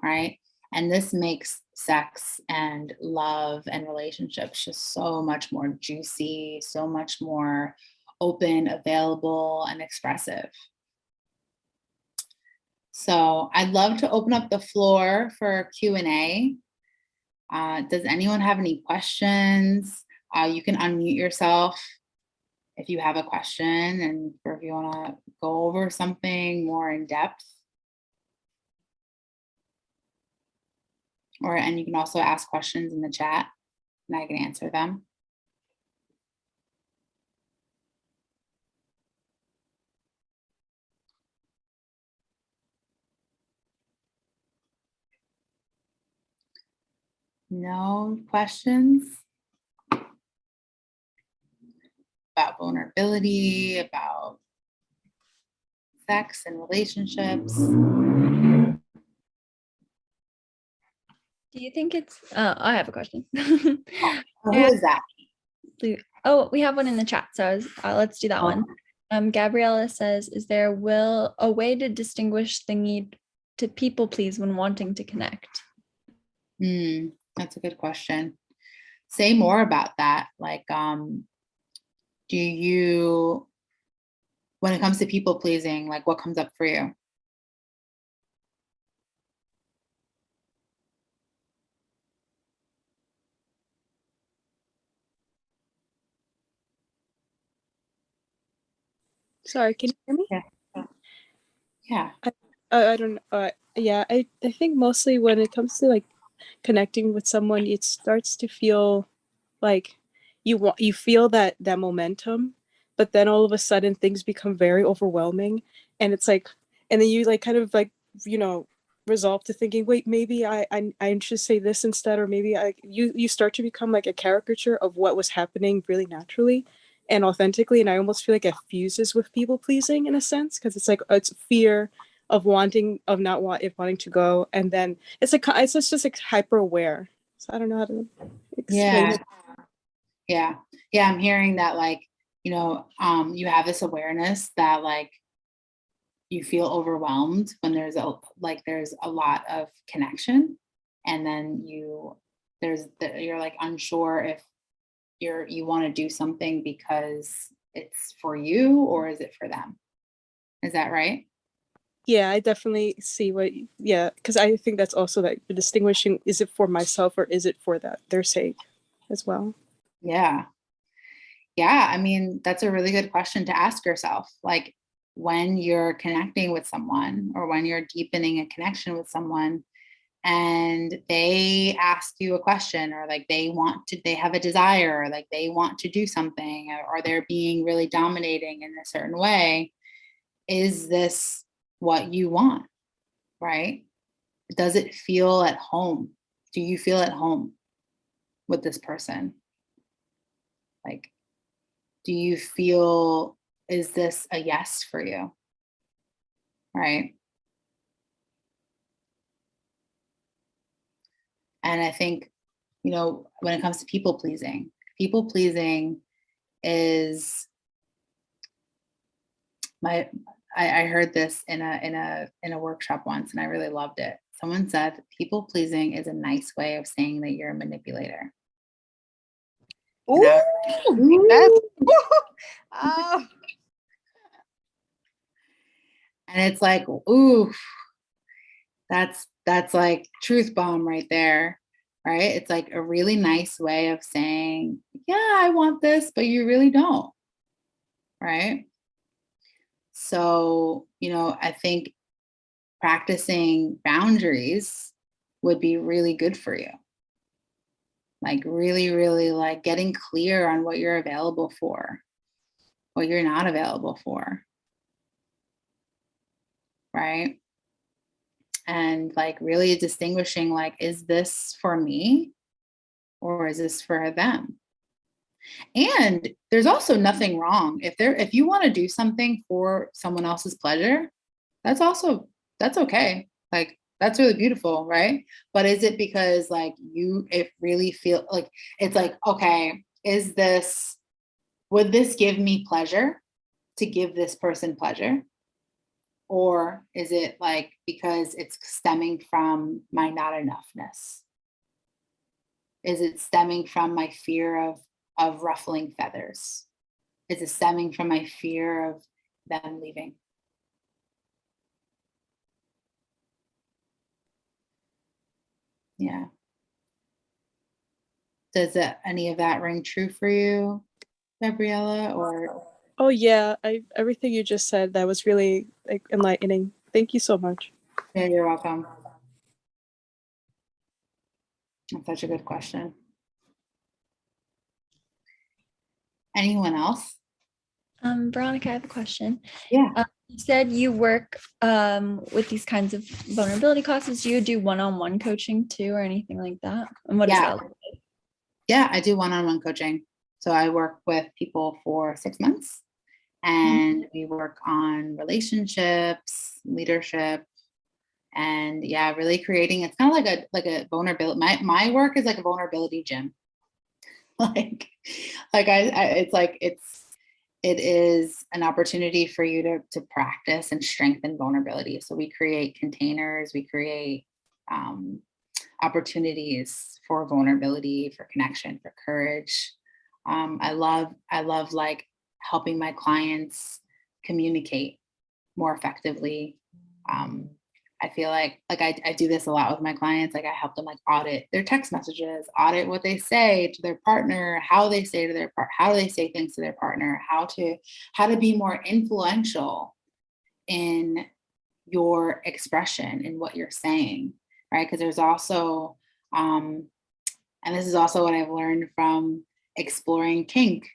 right? And this makes sex and love and relationships just so much more juicy, so much more open, available, and expressive. So I'd love to open up the floor for Q&A. Does anyone have any questions? You can unmute yourself if you have a question, and or if you want to go over something more in depth. And you can also ask questions in the chat and I can answer them. No questions about vulnerability, about sex and relationships? Do you think it's, I have a question. Who is that? Oh, we have one in the chat. So let's do that one. Gabriella says, is there a way to distinguish the need to people please when wanting to connect? That's a good question. Say more about that. Like, do you, when it comes to people pleasing, like what comes up for you? Sorry, can you hear me? Yeah. I don't know. Yeah, I think mostly when it comes to like connecting with someone, it starts to feel like you feel that momentum, but then all of a sudden things become very overwhelming, and it's like, and then you like kind of like resolve to thinking, wait, maybe I should say this instead, or maybe you start to become like a caricature of what was happening really naturally and authentically, and I almost feel like it fuses with people pleasing in a sense, because it's like it's fear of wanting to go, and then it's like it's just like hyper aware. So I don't know how to explain it. Yeah, I'm hearing that, like, you have this awareness that like you feel overwhelmed when there's a lot of connection, and then you're like unsure if you want to do something because it's for you or is it for them. Is that right? Yeah, I definitely see because I think that's also like the distinguishing, is it for myself or is it for their sake as well? Yeah. I mean, that's a really good question to ask yourself. Like, when you're connecting with someone or when you're deepening a connection with someone and they ask you a question, or like they have a desire, or like they want to do something, or they're being really dominating in a certain way, is this what you want? Right? Does it feel at home? Do you feel at home with this person? Like, do you feel, is this a yes for you? Right. And I think, you know, when it comes to people pleasing is my, I heard this in a workshop once and I really loved it. Someone said people pleasing is a nice way of saying that you're a manipulator. And I was Ooh, that's oh, and it's like, ooh, that's like truth bomb right there, right? It's like a really nice way of saying, yeah, I want this, but you really don't, right? So, you know, I think practicing boundaries would be really good for you. Like really, really like getting clear on what you're available for, what you're not available for, right? And like really distinguishing like, is this for me or is this for them? And there's also nothing wrong if you want to do something for someone else's pleasure, that's okay. Like that's really beautiful, right? But is it because like it really feel like it's like, okay, would this give me pleasure to give this person pleasure? Or is it like because it's stemming from my not enoughness? Is it stemming from my fear of ruffling feathers? Is it stemming from my fear of them leaving? Yeah. Does any of that ring true for you, Gabriella? Or Oh yeah, everything you just said, that was really like enlightening. Thank you so much. yeah, you're welcome. That's such a good question. Anyone else? Veronica, I have a question. Yeah. You said you work with these kinds of vulnerability classes. Do you do one-on-one coaching too, or anything like that? And what does Yeah. that look like? Yeah, I do one-on-one coaching. So I work with people for 6 months and we work on relationships, leadership, and yeah, really creating, it's kind of like a vulnerability. My work is like a vulnerability gym. like it's like it is an opportunity for you to practice and strengthen vulnerability. So we create containers, we create opportunities for vulnerability, for connection, for courage. I love like helping my clients communicate more effectively. I feel like I do this a lot with my clients. Like I help them like audit their text messages, audit what they say to their partner, how they say how they say things to their partner, how to be more influential in your expression in what you're saying, right? Because there's also, and this is also what I've learned from exploring kink,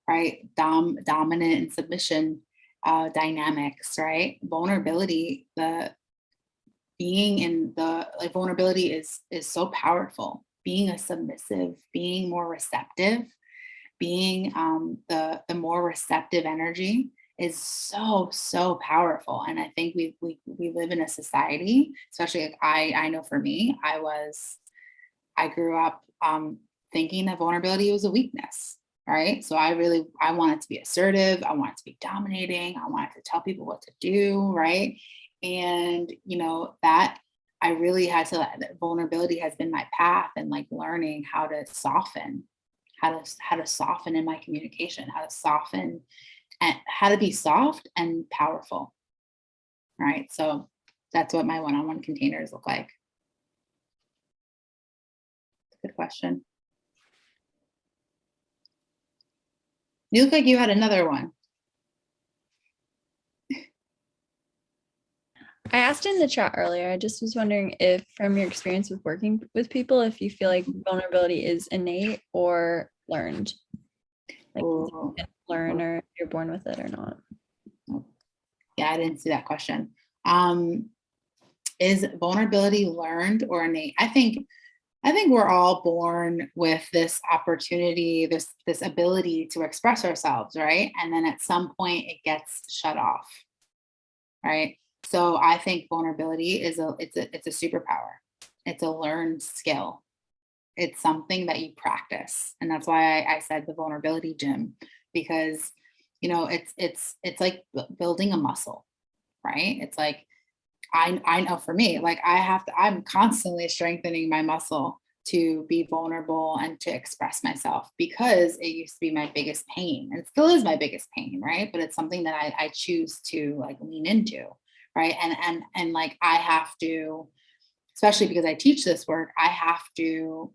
right? Dominant and submission dynamics, right? Vulnerability, the being in the like vulnerability is so powerful. Being a submissive, being more receptive, being the more receptive energy is so powerful. And I think we live in a society, especially like I know for me, I grew up thinking that vulnerability was a weakness, right? So I wanted to be assertive, I wanted to be dominating, I wanted to tell people what to do, right? And you know that I really had to, that vulnerability has been my path, and like learning how to soften, how to soften in my communication, how to soften and how to be soft and powerful, right? So that's what my one-on-one containers look like. Good question. You look like you had another one. I asked in the chat earlier, I just was wondering if from your experience with working with people, if you feel like vulnerability is innate or learned. Like you can learn or you're born with it or not. Yeah, I didn't see that question. Is vulnerability learned or innate? I think I think we're all born with this opportunity, this ability to express ourselves, right? And then at some point it gets shut off, right? So I think vulnerability is it's a superpower. It's a learned skill. It's something that you practice. And that's why I said the vulnerability gym, because it's like building a muscle, right? It's like I know for me, like I'm constantly strengthening my muscle to be vulnerable and to express myself, because it used to be my biggest pain and it still is my biggest pain, right? But it's something that I choose to like lean into, right? And like I have to, especially because I teach this work, I have to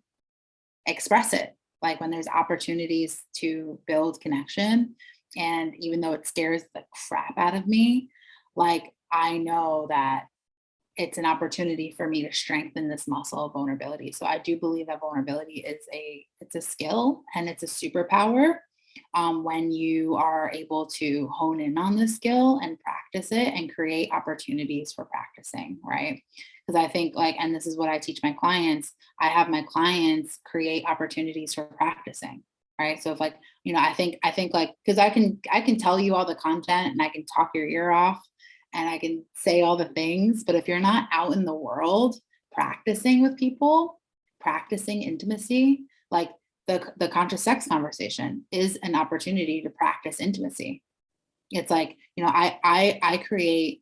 express it. Like when there's opportunities to build connection, and even though it scares the crap out of me, like I know that it's an opportunity for me to strengthen this muscle of vulnerability. So I do believe that vulnerability is it's a skill and it's a superpower, when you are able to hone in on the skill and practice it and create opportunities for practicing, right? Because I think like, and this is what I teach my clients, I have my clients create opportunities for practicing, right? So if like, I think like, because I can tell you all the content and I can talk your ear off and I can say all the things, but if you're not out in the world practicing with people, practicing intimacy, like the conscious sex conversation is an opportunity to practice intimacy. It's like, I create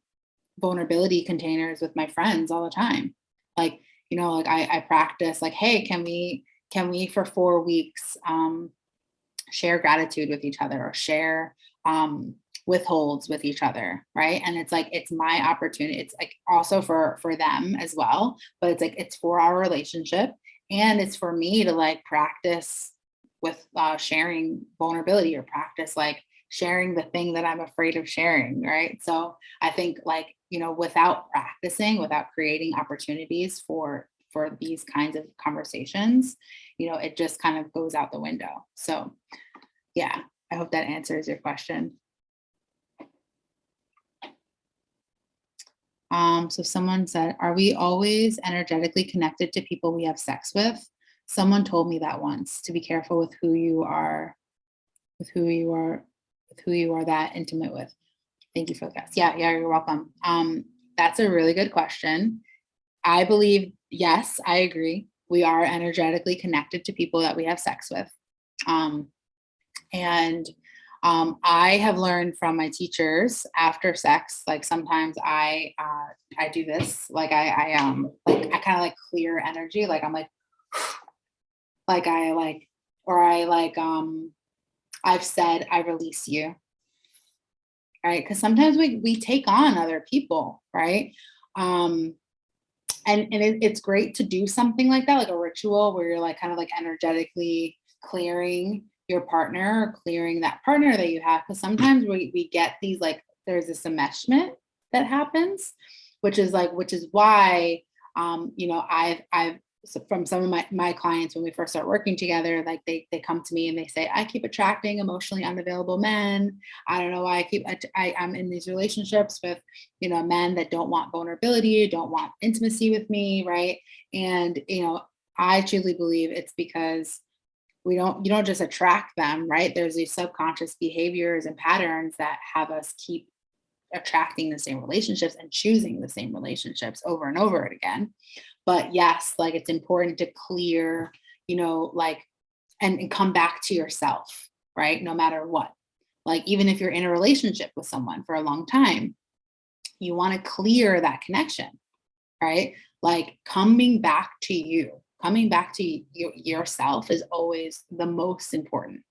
vulnerability containers with my friends all the time. Like, like I practice like, hey, can we for 4 weeks share gratitude with each other, or share withholds with each other, right? And it's like it's my opportunity. It's like also for them as well, but it's like it's for our relationship, and it's for me to like practice with sharing vulnerability, or practice like sharing the thing that I'm afraid of sharing, right? So I think like without practicing, without creating opportunities for these kinds of conversations, it just kind of goes out the window. So yeah, I hope that answers your question. So someone said, are we always energetically connected to people we have sex with? Someone told me that once, to be careful with who you are that intimate with. Thank you for that. Yeah, you're welcome. That's a really good question. I believe, yes, I agree. We are energetically connected to people that we have sex with. I have learned from my teachers after sex, like sometimes I do this, like I kind of like clear energy, like I'm like I like, or I like I've said I release you, right? Because sometimes we take on other people, right? It's great to do something like that, like a ritual where you're like kind of like energetically clearing your partner, or clearing that partner that you have. Because sometimes we get these like there's this enmeshment that happens, which is why I've from some of my clients, when we first start working together, like they come to me and they say, I keep attracting emotionally unavailable men. I don't know why I'm in these relationships with men that don't want vulnerability, don't want intimacy with me, right? And I truly believe it's because you don't just attract them, right? There's these subconscious behaviors and patterns that have us keep attracting the same relationships and choosing the same relationships over and over again. But yes, like it's important to clear, like, and come back to yourself, right? No matter what. Like, even if you're in a relationship with someone for a long time, you want to clear that connection, right? Like coming back to yourself is always the most important,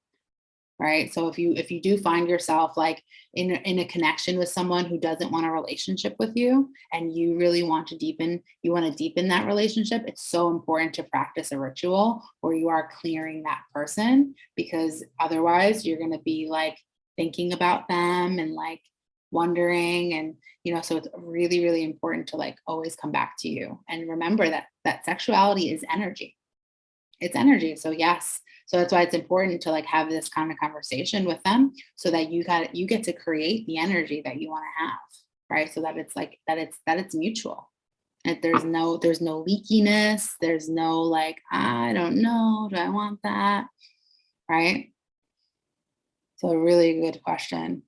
right? So if you do find yourself like in a connection with someone who doesn't want a relationship with you, and you really want to deepen that relationship, it's so important to practice a ritual where you are clearing that person, because otherwise you're going to be like thinking about them and like wondering, and so it's really, really important to like always come back to you and remember that sexuality is energy. It's energy. So yes. So that's why it's important to like have this kind of conversation with them, so that you get to create the energy that you want to have, right? So that it's like that it's mutual. There's no leakiness. There's no like, I don't know, do I want that? Right? So a really good question.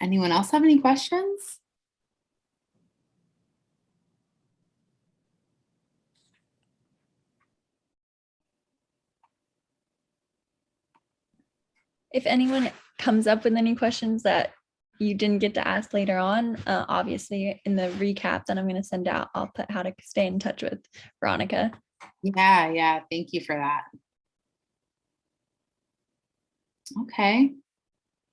Anyone else have any questions? If anyone comes up with any questions that you didn't get to ask later on, obviously in the recap that I'm going to send out, I'll put how to stay in touch with Veronica. Yeah. Thank you for that. Okay.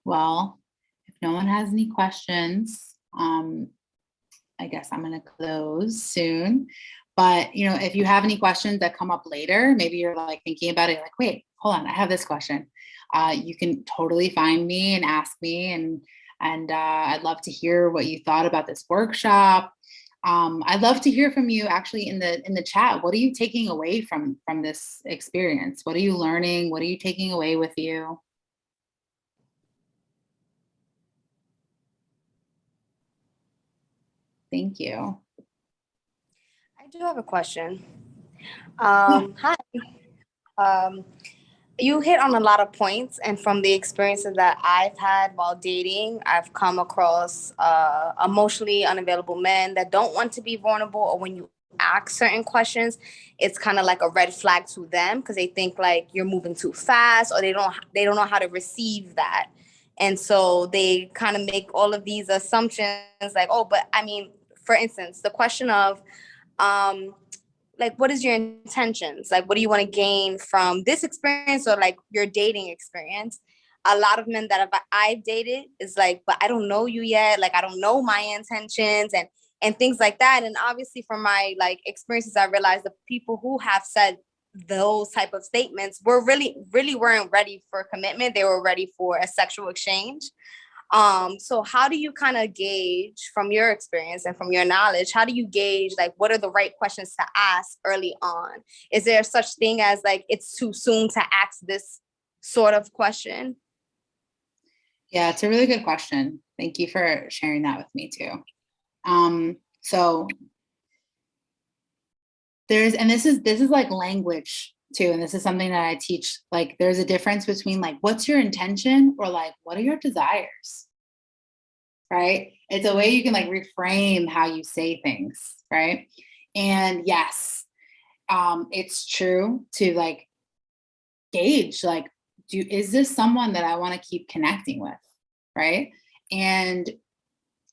Well, if no one has any questions, I guess I'm going to close soon. But, if you have any questions that come up later, maybe you're like thinking about it, like, wait, hold on, I have this question. You can totally find me and ask me, and I'd love to hear what you thought about this workshop. I'd love to hear from you actually in the chat. What are you taking away from this experience? What are you learning? What are you taking away with you? Thank you. I do have a question. Hi. You hit on a lot of points, and from the experiences that I've had while dating, I've come across emotionally unavailable men that don't want to be vulnerable, or when you ask certain questions, it's kind of like a red flag to them because they think like you're moving too fast, or they don't know how to receive that. And so they kind of make all of these assumptions like, oh, but I mean, for instance, the question of like, what is your intentions? Like, what do you want to gain from this experience, or like your dating experience? A lot of men that I've dated is like, but I don't know you yet. Like, I don't know my intentions and things like that. And obviously from my like experiences, I realized the people who have said those type of statements were really weren't ready for commitment. They were ready for a sexual exchange. So how do you kind of gauge from your experience and from your knowledge, how do you gauge like what are the right questions to ask early on? Is there such thing as like it's too soon to ask this sort of question? Yeah, it's a really good question. Thank you for sharing that with me too. So this is like language too, and this is something that I teach. Like, there's a difference between like, what's your intention, or like, what are your desires? Right? It's a way you can like reframe how you say things, right? And yes, it's true to like gauge like, is this someone that I want to keep connecting with, right? And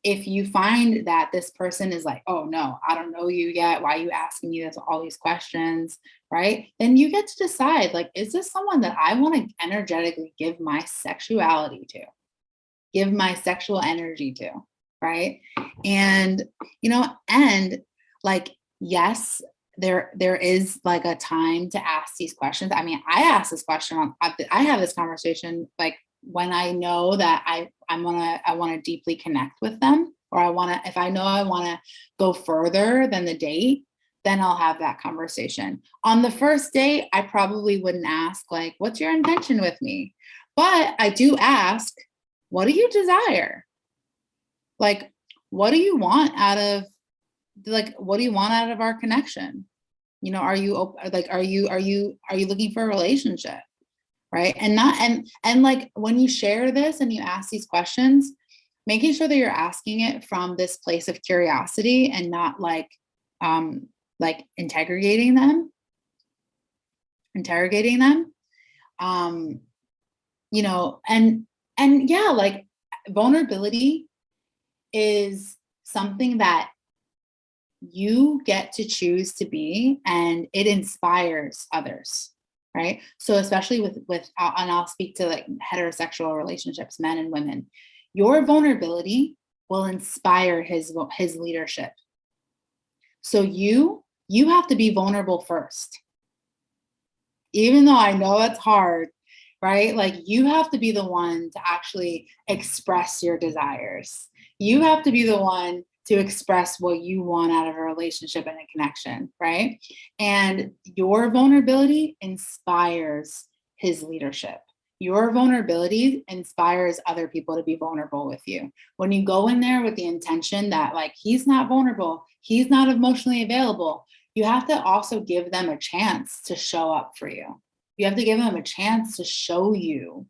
if you find that this person is like, oh no, I don't know you yet, why are you asking me all these questions, right? Then you get to decide, like, is this someone that I want to energetically give my sexuality to, give my sexual energy to, right? And and like, yes, there is like a time to ask these questions. I mean, I ask this question, I have this conversation like when I know that I want to deeply connect with them, or if I know I want to go further than the date, then I'll have that conversation. On the first date, I probably wouldn't ask like, what's your intention with me? But I do ask, what do you desire? Like, what do you want out of our connection? Are you looking for a relationship? Right. And like, when you share this and you ask these questions, making sure that you're asking it from this place of curiosity and not like interrogating them. And yeah, like, vulnerability is something that you get to choose to be, and it inspires others, right? So especially with and I'll speak to like heterosexual relationships, men and women, your vulnerability will inspire his leadership. So you have to be vulnerable first, even though I know it's hard, right? Like, you have to be the one to actually express your desires. You have to be the one to express what you want out of a relationship and a connection, right? And your vulnerability inspires his leadership. Your vulnerability inspires other people to be vulnerable with you. When you go in there with the intention that like, he's not vulnerable, he's not emotionally available, you have to also give them a chance to show up for you. You have to give them a chance to show you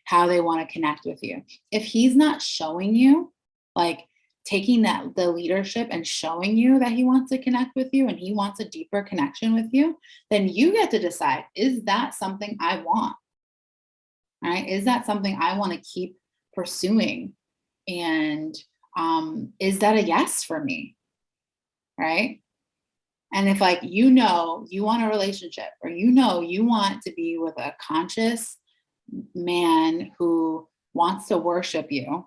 how they want to connect with you. If he's not showing you, like taking the leadership and showing you that he wants to connect with you and he wants a deeper connection with you, then you get to decide, is that something I want? Right? Is that something I want to keep pursuing? And is that a yes for me? Right? And if like, you want a relationship, or you want to be with a conscious man who wants to worship you,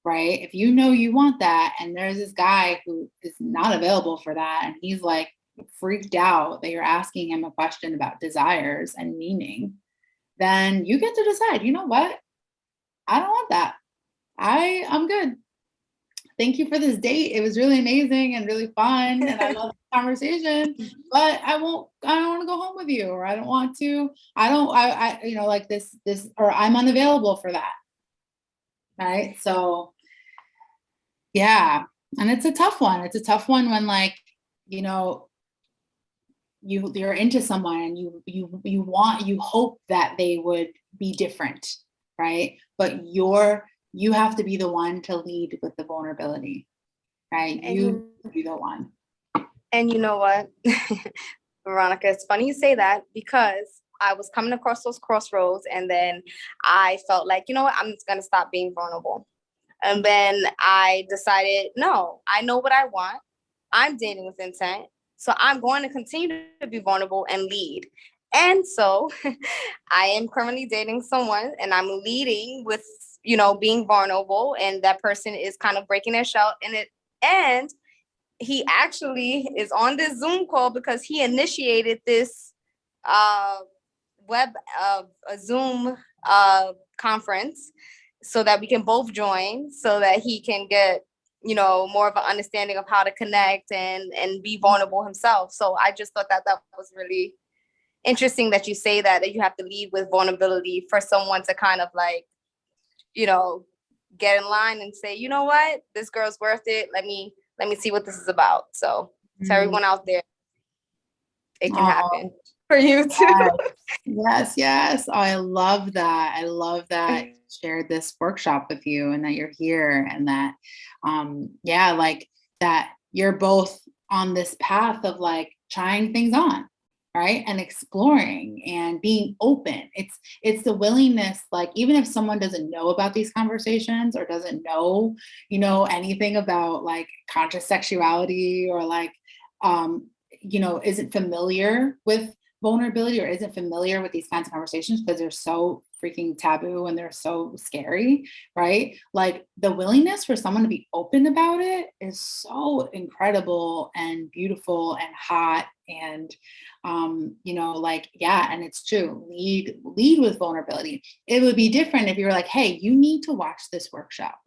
right? If you want that, and there's this guy who is not available for that, and he's like freaked out that you're asking him a question about desires and meaning, then you get to decide, you know what? I don't want that. I'm good. Thank you for this date. It was really amazing and really fun. And I love the conversation, but I don't want to go home with you, or I don't want to, like this, or I'm unavailable for that. Right. So yeah. And it's a tough one. It's a tough one when like, you're into someone and you hope that they would be different, right? But you have to be the one to lead with the vulnerability, right? You be the one. And you know what, Veronica, it's funny you say that, because I was coming across those crossroads, and then I felt like, you know what, I'm just gonna stop being vulnerable. And then I decided, no, I know what I want. I'm dating with intent. So I'm going to continue to be vulnerable and lead. And so I am currently dating someone, and I'm leading with, being vulnerable, and that person is kind of breaking their shell in it. And he actually is on this Zoom call because he initiated this a Zoom conference, so that we can both join, so that he can get more of an understanding of how to connect and be vulnerable himself. So I just thought that was really interesting that you say that you have to lead with vulnerability for someone to kind of like, get in line and say, you know what, this girl's worth it. Let me see what this is about. So to everyone out there, it can happen for you too. Yes. Oh, I love that. I love that you shared this workshop with you, and that you're here, and that, like that you're both on this path of like trying things on, right? And exploring and being open. It's the willingness, like, even if someone doesn't know about these conversations, or doesn't know, anything about like conscious sexuality, or like, isn't familiar with vulnerability, or isn't familiar with these kinds of conversations because they're so freaking taboo and they're so scary, right? Like the willingness for someone to be open about it is so incredible and beautiful and hot. And and it's true, lead with vulnerability. It would be different if you were like, hey, you need to watch this workshop.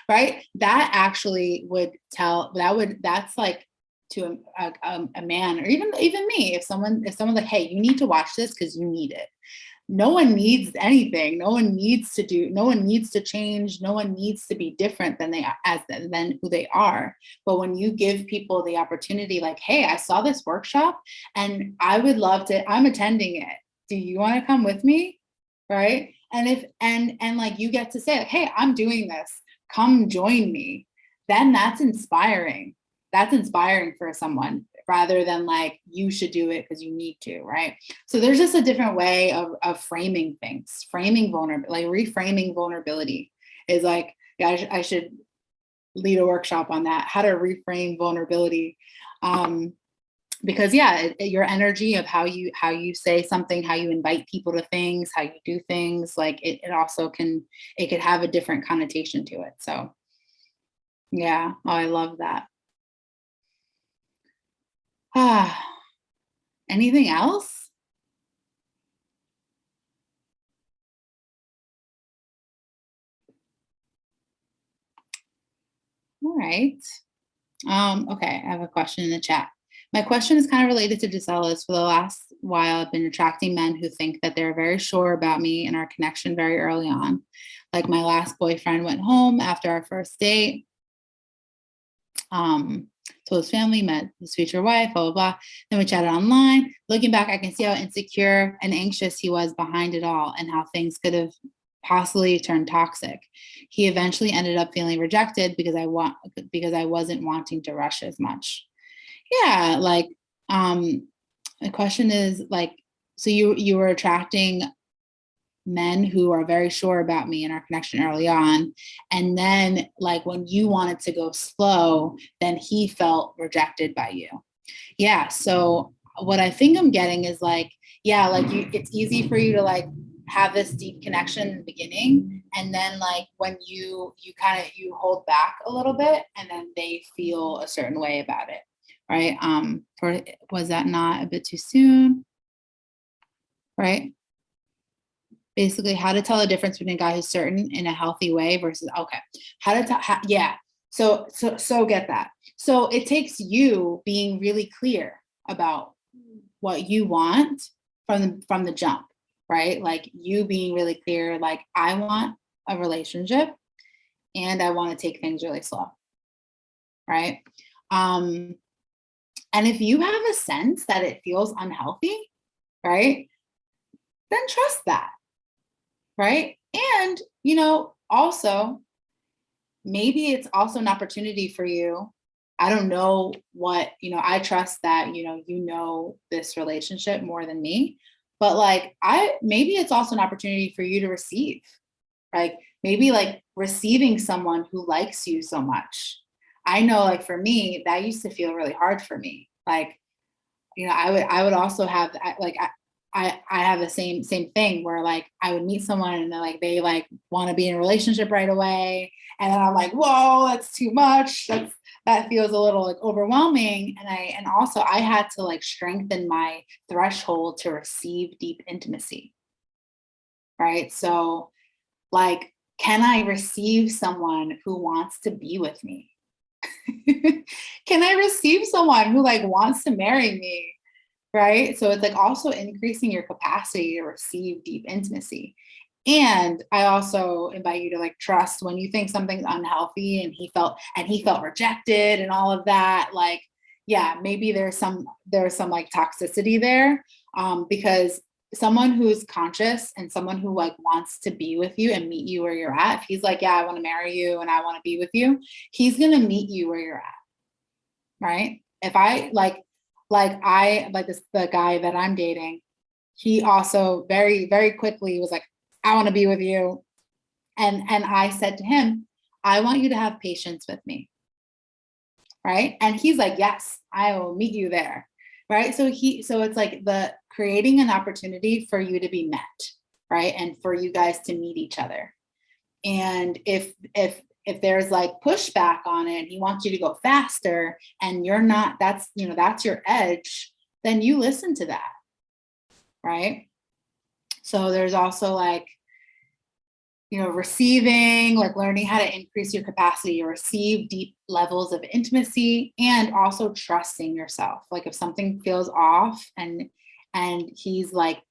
Right? That actually that's like, to a man, or even me, if someone's like, hey, you need to watch this because you need it. No one needs anything. No one needs to change. No one needs to be different than who they are. But when you give people the opportunity, like, hey, I saw this workshop and I would love to, I'm attending it. Do you want to come with me? Right? And if like you get to say, like, hey, I'm doing this, come join me, then that's inspiring. That's inspiring for someone, rather than like, you should do it because you need to, right? So there's just a different way of framing things. Framing vulnerability, like reframing vulnerability is like, yeah, I should lead a workshop on that, how to reframe vulnerability. Because your energy of how you say something, how you invite people to things, how you do things, like it also could have a different connotation to it. So yeah, I love that. Anything else? All right. Okay, I have a question in the chat. My question is kind of related to Gisella's. For the last while, I've been attracting men who think that they're very sure about me and our connection very early on. Like my last boyfriend went home after our first date. Told his family, met his future wife, blah, blah, blah. Then we chatted online. Looking back, I can see how insecure and anxious he was behind it all and how things could have possibly turned toxic. He eventually ended up feeling rejected because I wasn't wanting to rush as much. Yeah, like the question is like, so you were attracting men who are very sure about me and our connection early on. And then like when you wanted to go slow, then he felt rejected by you. Yeah. So what I think I'm getting is like, yeah, like it's easy for you to like have this deep connection in the beginning. And then like when you hold back a little bit and then they feel a certain way about it. Right. Was that not a bit too soon? Right. Basically how to tell the difference between a guy who's certain in a healthy way versus, okay, how to tell, yeah. So get that. So it takes you being really clear about what you want from the jump, right? Like you being really clear, like I want a relationship and I want to take things really slow, right? And if you have a sense that it feels unhealthy, right, then trust that. Right. And, also maybe it's also an opportunity for you. I don't know what, I trust that, this relationship more than me, but like, maybe it's also an opportunity for you to receive, like maybe like receiving someone who likes you so much. I know like for me, that used to feel really hard for me. Like, I would also have like, I have the same thing where like I would meet someone and they like want to be in a relationship right away. And then I'm like, whoa, that's too much. That feels a little like overwhelming. And also I had to like strengthen my threshold to receive deep intimacy. Right. So like, can I receive someone who wants to be with me? Can I receive someone who like wants to marry me? Right. So it's like also increasing your capacity to receive deep intimacy. And I also invite you to like trust when you think something's unhealthy and he felt rejected and all of that, like, yeah, maybe there's some like toxicity there. Because someone who's conscious and someone who like wants to be with you and meet you where you're at, if he's like, yeah, I want to marry you and I want to be with you, he's going to meet you where you're at. Right. If I the guy that I'm dating, he also very, very quickly was like, I want to be with you. And I said to him, I want you to have patience with me. Right. And he's like, yes, I will meet you there. Right. So it's like the creating an opportunity for you to be met. Right. And for you guys to meet each other. And if there's like pushback on it, he wants you to go faster and you're not, that's your edge, then you listen to that. Right. So there's also like, receiving, like learning how to increase your capacity to receive deep levels of intimacy and also trusting yourself. Like if something feels off and he's like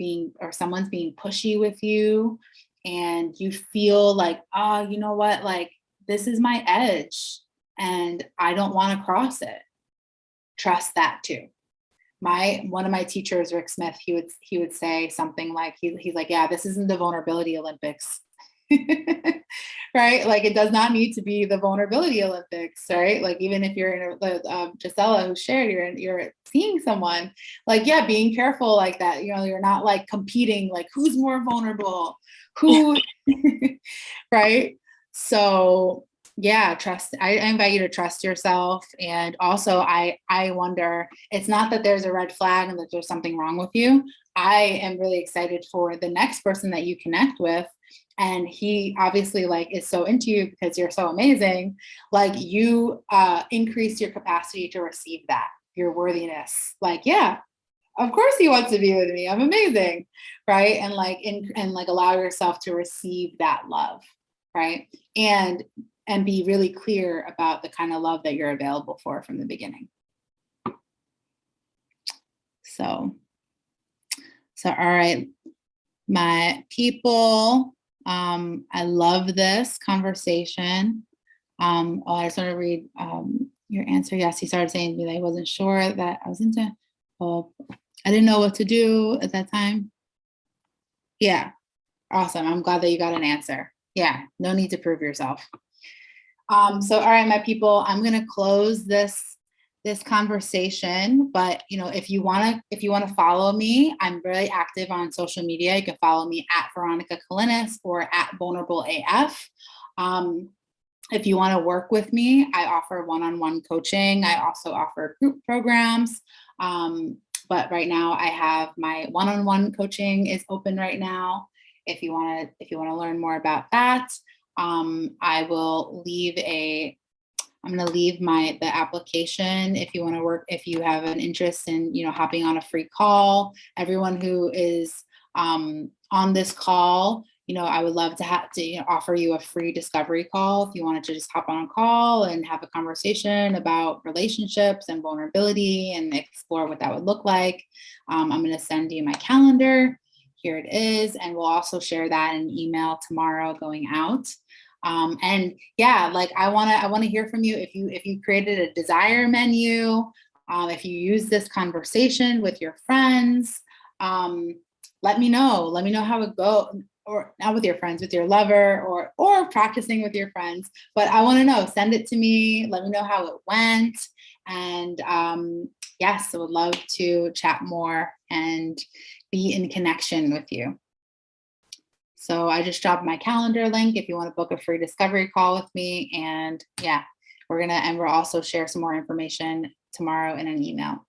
someone's being pushy with you and you feel like, oh, you know what, like this is my edge and I don't want to cross it. Trust that too. One of my teachers, Rick Smith, he would say something like, he's like, yeah, this isn't the vulnerability Olympics. Right? Like it does not need to be the vulnerability Olympics, right? Like even if you're in Gisela who shared, you're seeing someone, like, yeah, being careful like that, you're not like competing, like who's more vulnerable, who, right? So yeah, trust. I invite you to trust yourself. And also I wonder, it's not that there's a red flag and that there's something wrong with you. I am really excited for the next person that you connect with. And he obviously like is so into you because you're so amazing. Like you increase your capacity to receive that, your worthiness. Like, yeah, of course he wants to be with me. I'm amazing. Right. And like allow yourself to receive that love. Right. And be really clear about the kind of love that you're available for from the beginning. So all right, my people, I love this conversation. I just want to read your answer. Yes, he started saying to me that he wasn't sure that I was into, well, I didn't know what to do at that time. Yeah, awesome. I'm glad that you got an answer. Yeah, no need to prove yourself. So, all right, my people, I'm going to close this conversation, but if you want to follow me, I'm really active on social media. You can follow me at Veronica Kalinis or at Vulnerable AF. If you want to work with me, I offer one-on-one coaching. I also offer group programs. But right now I have my one-on-one coaching is open right now. If you want to learn more about that, I will leave I'm going to leave the application if you want to work, if you have an interest in, hopping on a free call. Everyone who is on this call, I would love to offer you a free discovery call if you wanted to just hop on a call and have a conversation about relationships and vulnerability and explore what that would look like. I'm going to send you my calendar. Here it is. And we'll also share that in an email tomorrow going out. And yeah, like I want to hear from you. If you created a desire menu, if you use this conversation with your friends, let me know how it goes, or not with your friends, with your lover, or practicing with your friends. But I want to know, send it to me. Let me know how it went. And yes, I would love to chat more and be in connection with you. So I just dropped my calendar link if you want to book a free discovery call with me. And yeah, we'll also share some more information tomorrow in an email.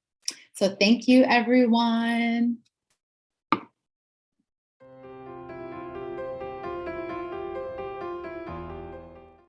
So thank you, everyone.